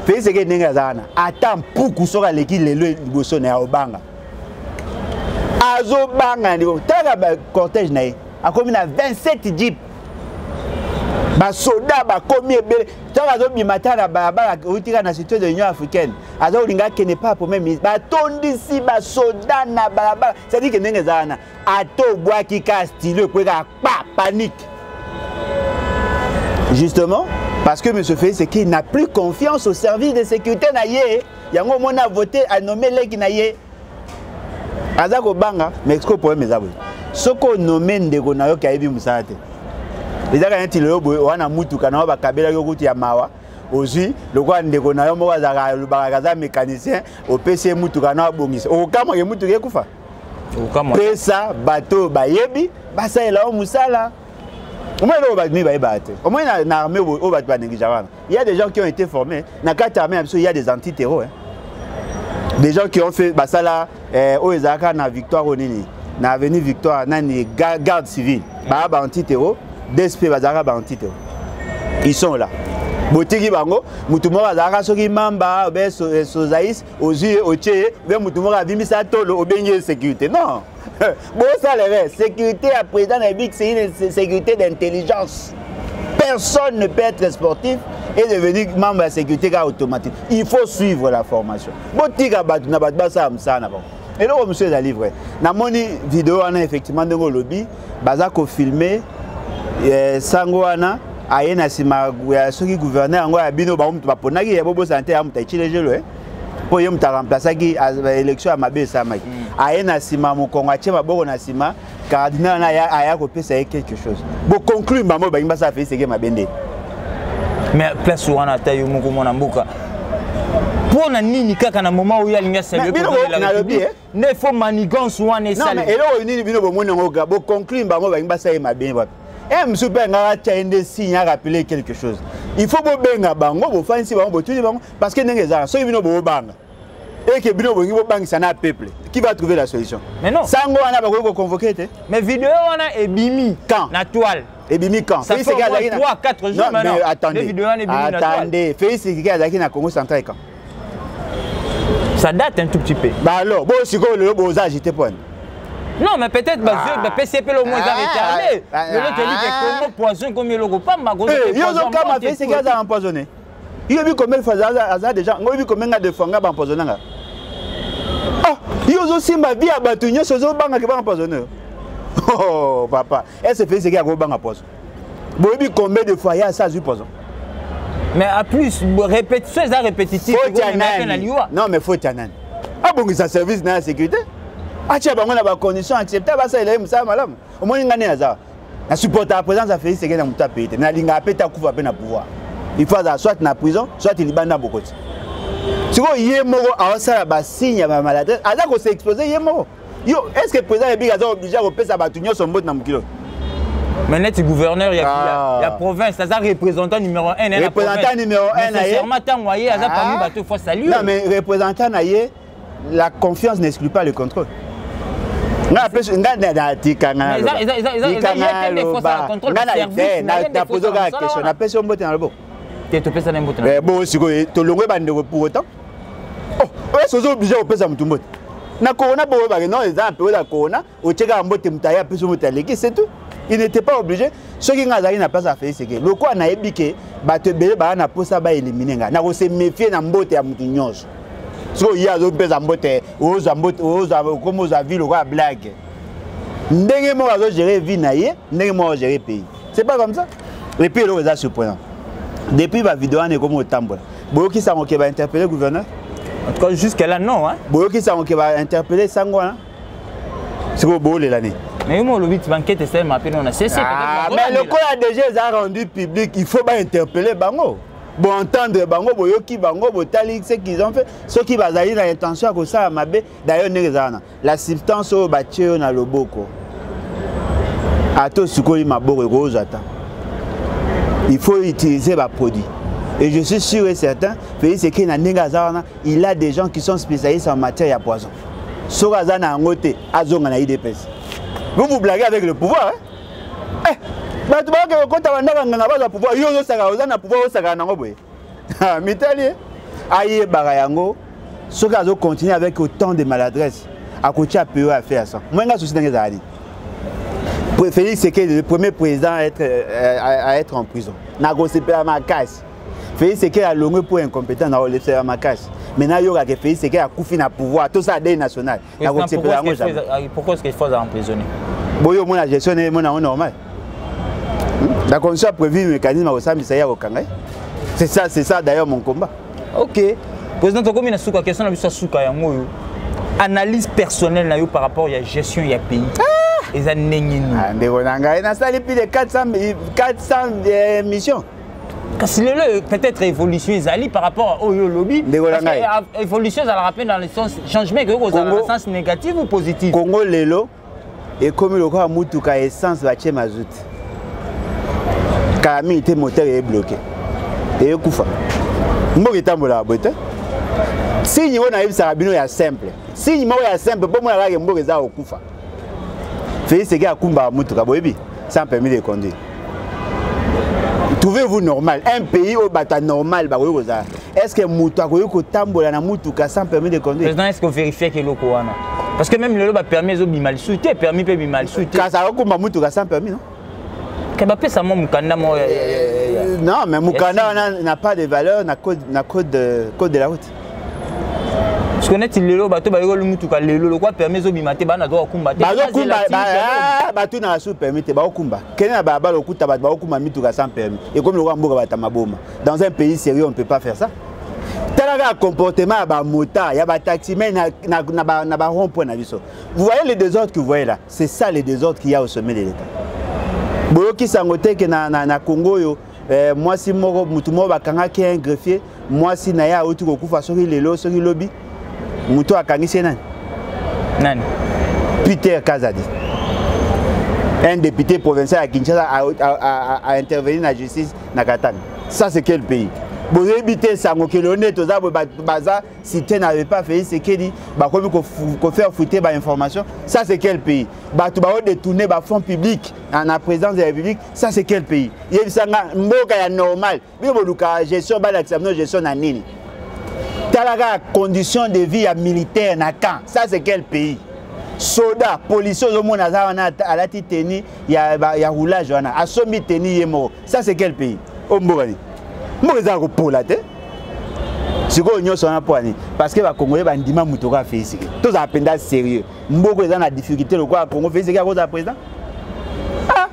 Speaker 1: Fais ce que ninga zana. Attends pour kusoka leki lelo liboso na obanga. Azo banga ndi taka ba cortège na a comme na 27 jeep. ba soda ba komi ebele tant azo bimata na balabala utika na situation de l'Union africaine azo linga ke ne pas pour même ba tondisi ba soda na balabala ça dit que ndenge zana ato bwa ki ka style ko ka pa panique justement parce que monsieur Félix c'est qu'il n'a plus confiance au service de sécurité na ye yango mona voté a nommé leki na ye azako banga Mexico problème ezabwe soko nommé ndeko na yo ka yebi musate ezaka nti lelo boye wana mutuka na ba kabela yo kuti ya mawa ozwi lokwa ndeko na yo mo bazaka lubakaza mécanicien au PC mutuka na bongisa okama ke mutuka ekufa okama pesa bateau bayebi basa ela o musala au moins là on va y battre au moins na armée au va pas négliger. Il y a des gens qui ont été formés na carte armée il y a des anti-terroristes des gens qui ont fait ça là au ezaka na victoire onini na avenue victoire nani garde civile ba anti-terror DSP bazaka ba anti-terror ils sont là botiki bango mutu moko azaka soki mamba be sozaïs ozu oche be mutu moko abimisa tolo obengi sécurité non bon ça les sécurité à président Nabik c'est une sécurité d'intelligence. Personne ne peut être sportif et devenir membre de la sécurité automatique. Il faut suivre la formation. Botika batu na batba ça amsa na bon. Et là monsieur da livre. Na moni vidéo ana effectivement ndongo lobby bazako filmer sango ana ayena sima ya soki gouverneur ngo ya bino ba mutu baponaki ya bobo santé ya mutu chilejelo pour yom ta remplacer qui élection à mabe samaki ayena sima mukongo atie maboko na sima cardinal na aya ko pesa quelque chose bo conclure mamo ba ngba sa fait seke mabende
Speaker 4: mais place wana ta yo moko mona mboka pona nini kaka na moment où ya linga sebe ko la République ne faut manigance wana ça
Speaker 1: non mais elo nini bino bo mona ngoka bo conclure mamo ba ngba sa mabende monsieur Benga a signe à rappeler quelque chose. Il faut que Benga bango, bo fansi bango, parce que n'engeza, so bino bo banga. Et que bino bo banga ça na peuple. Qui va trouver la solution? Mais non. Sango ana ba ko convoquer te.
Speaker 4: Mais vidéo wana e bimi
Speaker 1: quand
Speaker 4: na toile.
Speaker 1: Et bimi quand?
Speaker 4: Ça fait 3-4 jours maintenant.
Speaker 1: Mais attendez. Attendez, Félix Sekiki azaki na Congo central quand?
Speaker 4: Ça date un tout petit peu.
Speaker 1: Bah alors, bon siko le bo za agité point.
Speaker 4: Non, mais peut-être que PCP au moins arrêté. Mais l'autre dit que comme poison comme il pas ma grosse.
Speaker 1: Ils ont quand même fait ces gars à empoisonner. Il a vu combien de fois ça déjà. On a vu combien de fois on empoisonné. Ah, ils ont aussi ma vie à battre. Ils ont banga qui va empoisonner. Oh papa, est-ce que ces gars vont banga poison? Vous avez vu combien de fois il y a ça du poison?
Speaker 4: Mais à plus répétition, c'est répétitif.
Speaker 1: Non, mais faut y aller. Ah bon, ça service dans la sécurité. Acha bango na ba condition acceptable ça il est ça malam au moins ngane aza na supporter la présence a fait c'est que na muta pété na linga péta kufa pe na pouvoir il faut soit na prison soit il banda bokoti siko yemoko awasala ba signe ba maladresse aza ko se exposer yemoko yo est-ce que président Ebi aza obligé ko pesa ba tunyo sombo na mukilo
Speaker 4: mais net gouverneur il y a province ça représentant numéro 1
Speaker 1: représentant numéro 1 na
Speaker 4: yé matangoye aza parmi bateau faut saluer
Speaker 1: non mais représentant na yé la confiance n'exclut pas le contrôle. Non, plus nga na tika nga.
Speaker 4: Ils
Speaker 1: na poser la question. Na pesa mbote na lobo.
Speaker 4: Tu te pesa na mbote.
Speaker 1: Mais bon siko to longwe bande pour autant. Oh, est-ce que vous obligé au pesa mtu mbote. Na corona bo ba non exemple la corona, o tcheka mbote mutaya pesa mbote leki c'est tout. Il n'était pas obligé. Ce qui nga zali na pas à faire c'est que loko na ebike ba te bele ba na posa ba éliminer nga. Na ko se méfier na mbote ya mtu nyonso. So il y a des mbote comme aux ville ou à blague. Ndenge mo azo gérer vie na ye, ndenge mo gérer pays. C'est pas comme ça. Et puis là c'est surprenant. Depuis la vidéo on est comme au tambour. Boyoki ça on va interpeller le gouverneur.
Speaker 4: En tout cas jusqu'à là non hein.
Speaker 1: Boyoki ça on va interpeller Sango hein. C'est quoi bolé l'année.
Speaker 4: Mais moi le 8 banquette c'est m'appelle on a cessé
Speaker 1: peut-être. Mais le quoi déjà a rendu public, il faut pas interpeller bango. Bon entendre bango boyoki bango botali ce qu'ils ont fait ceux qui bazali na intention ko ça mabe d'ailleurs nezana la substance au batio na loboko ato sukoli maboko ko zata il faut utiliser ba produit et je suis sûr et certain c'est que na ndinga zana il a des gens qui sont spécialistes en matière de poison soka zana ngote azonga na IDPS vous blaguez avec le pouvoir hein batu ba ke ko ta bandaka nganga ba pouvoir yo zo saka ozana pouvoir o saka nango boye ah mitali aye bara yango soka zo continuer avec autant de maladresse a ko tia peu à faire ça moi nga souci ndenge zali Félix Sekedi, le premier président à être en prison. Nagosepela Makas. Félix Sekedi a longué pour incompétent dans le faire Makas. Maintenant, il y a Félix Sekedi a couffé dans pouvoir. Tout ça, des national.
Speaker 4: Pourquoi est-ce qu'il faut emprisonner?
Speaker 1: Bon, moi, la gestion est normale. La condition a prévu le mécanisme au Sami Saya au Kangai. C'est ça d'ailleurs mon combat.
Speaker 4: Ok. Président, tu as combien de question de Souka Yango? Analyse personnelle par rapport à la gestion du pays. Et ça n'est pas.
Speaker 1: Il a installé plus de 400 missions.
Speaker 4: Peut-être évolution par rapport au lobby. Évolution, ça le rappelle dans le sens changement dans le sens négatif ou positif.
Speaker 1: Congo Lelo et comme le cas Moutuka essence va chez Mazout. Kami était moteur est bloqué. Et Koufa. Moi tambola bote. Si nous on a eu ça bino ya simple. Si nous ya simple pour moi la que mboka za okufa. Félix Sekedi a kumba Moutuka boyebi sans permis de conduire. Trouvez-vous normal un pays au bata normal ba koza. Est-ce que Moutuka ko tambola na Moutuka sans permis de conduire?
Speaker 4: Président, est-ce qu'on vérifie que loko wana? Parce que même le ba permis zo bimal souté, permis pe bimal souté.
Speaker 1: Quand ça kumba Moutuka sans permis non?
Speaker 4: Non,
Speaker 1: mais Mukanda n'a pas de valeur, n'a code de la route.
Speaker 4: Je connais le bateau, le quoi permet de bimate, bana doit combattre.
Speaker 1: Bateau n'a pas permis de combattre. Quel est le coup de combattre mituka sans permis? Et comme le roi Mboga Batamaboma, dans un pays sérieux, on ne peut pas faire ça. Tel comportement, il y a des motards, il y a des taximens, il y a des ronds-points. Vous voyez les désordres que vous voyez là? C'est ça les désordres qu'il y a au sommet de l'État. Boyoki sangote ke na Congo yo moi si moko mutu mo bakanga ki un greffier moi si na ya otu kokufa soki lelo soki lobi mutu akangisi nani Peter Kazadi un député provincial à Kinshasa a intervenu dans la justice na Katanga. Ça c'est quel pays? Vous évitez ça, baza si tu n'avais pas fait ce qu'il dit, faire foutre l'information. Ça c'est quel pays? Tu vas détourner les fonds publics en la présidence de la République. Ça c'est quel pays? Il y a normal. Il y a gestion de gestion de nini. Tu as la condition de vie militaire na camp. Ça c'est quel pays? Soda, police au monde à la titanie, il y a roulage à somi teni yemo. Ça c'est quel pays? Au Mbogani. Moi, pour la tête. C'est quoi l'Union sur la poignée? Parce que les Congolais ont dit que Moutoka fait ici. Tout ça est sérieux. Mboko est dans la difficulté. Le Congo fait ici à cause du président. Ah!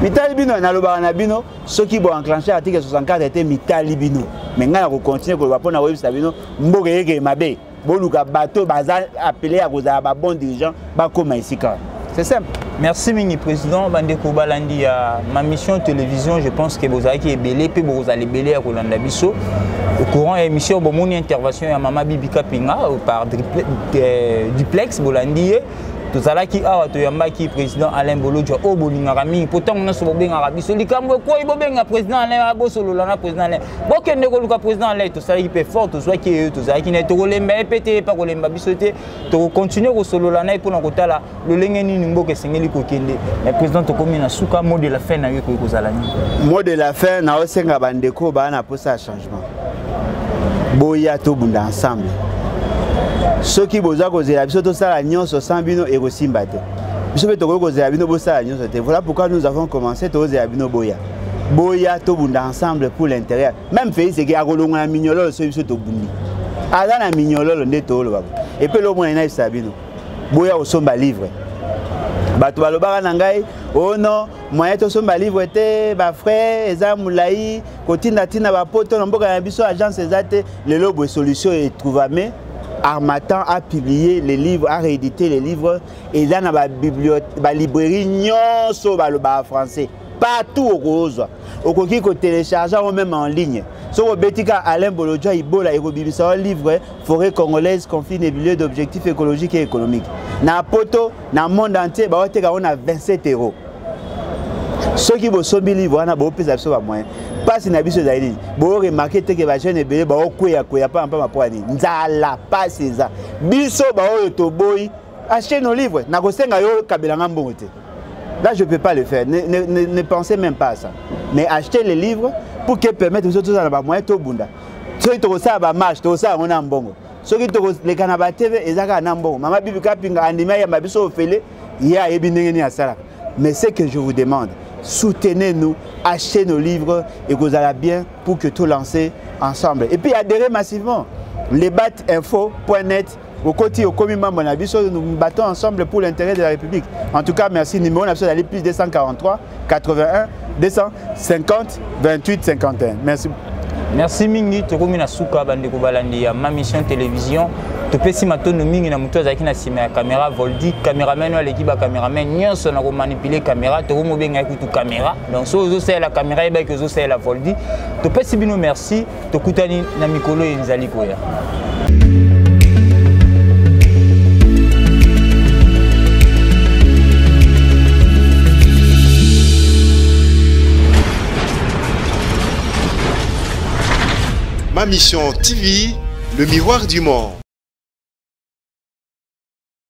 Speaker 1: Mitalibino, Nalobano, ceux qui vont enclencher l'article 64 étaient Mitalibino. Mais on continue à voir pour Sabino. Mboko est Mabé. Boluka bateau, bazar appelé à cause de bon dirigeant, comme ici. C'est simple.
Speaker 4: Merci, Mini Président. Bandeko Balandi, ma mission télévision, je pense que vous avez belé, puis vous allez belé à Rolanda Bisso. Au courant de l'émission, mon intervention à Mama Bibika Pinga par Duplex Bolandi. Tout ça là qui a qui président Alain Bolodjo au Bolingarami. Pourtant on a ce bien Arabi. Celui qui a quoi il bien président Alain Bosolo là président Alain. Bon que ne président Alain tout ça il peut fort tout ça qui tout ça qui n'est trop les mais pété pas les mbabisoté. Tu continuer au solo là pour le côté là le lengeni nimbo que sengeli kokende. Mais président to comme na suka mot de la fin na yo ko kozalani.
Speaker 1: Mot de la fin na osenga bandeko ba na posa changement. Boya to bunda ensemble. Ceux qui vous ont causé la vie, tout ça, la nuance, sans bino et aussi batté. Je vais te causer la vie, la nuance. Voilà pourquoi nous avons commencé à oser la bino boya. Boya, tout le monde ensemble pour l'intérieur. Même fait, c'est qu'il y a un mignolo, ce qui est au bout. Alors, un mignolo, on est tout le monde. Et puis, le monde est sabino. Boya au somba livre. Bato balobaka nangai, oh non, moyen to somba livre te, ba frère, eza moulaï, kotinda tina ba poto, nomboka na biso agence ezate, le lobo solution est trouvame. Armatan a publié les livres, a réédité les livres et là dans la bibliothèque, la librairie nyonso baloba français partout au rose. Au coquille ko télécharger ou même en ligne. Sur le Betika Alain Bolodjo Ibola et un livre Forêt congolaise, conflit nébuleux d'objectifs écologiques et économiques. Dans le poto, dans le monde entier, on a 27 €. Ceux qui ont sobi livre, on a beaucoup plus de moyens. Pas si nabi so zaidi. Bo remarquer que les jeunes belé ba okuya pas ma poani. Nzala pas c'est ça. Biso ba o to boy acheter nos livres. Na ko senga yo kabelanga mbongote. Là je peux pas le faire. Ne pensez même pas à ça. Mais acheter les livres pour que permettre aux autres dans ba moyen to bunda. Ceux qui ça ba marche, to ça on a mbongo. Ceux qui les canaba TV ezaka na mbongo. Mama Bibika Pinga andima ya mabiso ofele ya ebindenge ni asala. Mais ce que je vous demande, soutenez-nous, achetez nos livres et vous allez bien pour que tout lancer ensemble. Et puis adhérez massivement. Lebatinfo.net. Au côté au commun membre nous nous battons ensemble pour l'intérêt de la République. En tout cas, merci. Numéro national plus 243 81 250 28 51. Merci.
Speaker 4: Merci mingi tokomi na suka bande ko balandi ya ma mission télévision to pesi matono mingi na muto azaki na sima ya caméra Voldi caméraman wa l'équipe caméraman nyonso na ko manipuler caméra to mo benga kutu caméra donc so zo c'est la caméra et ba que zo c'est la Voldi to pesi bino merci to kutani na mikolo enzali koya.
Speaker 3: Ma mission TV, le miroir du monde.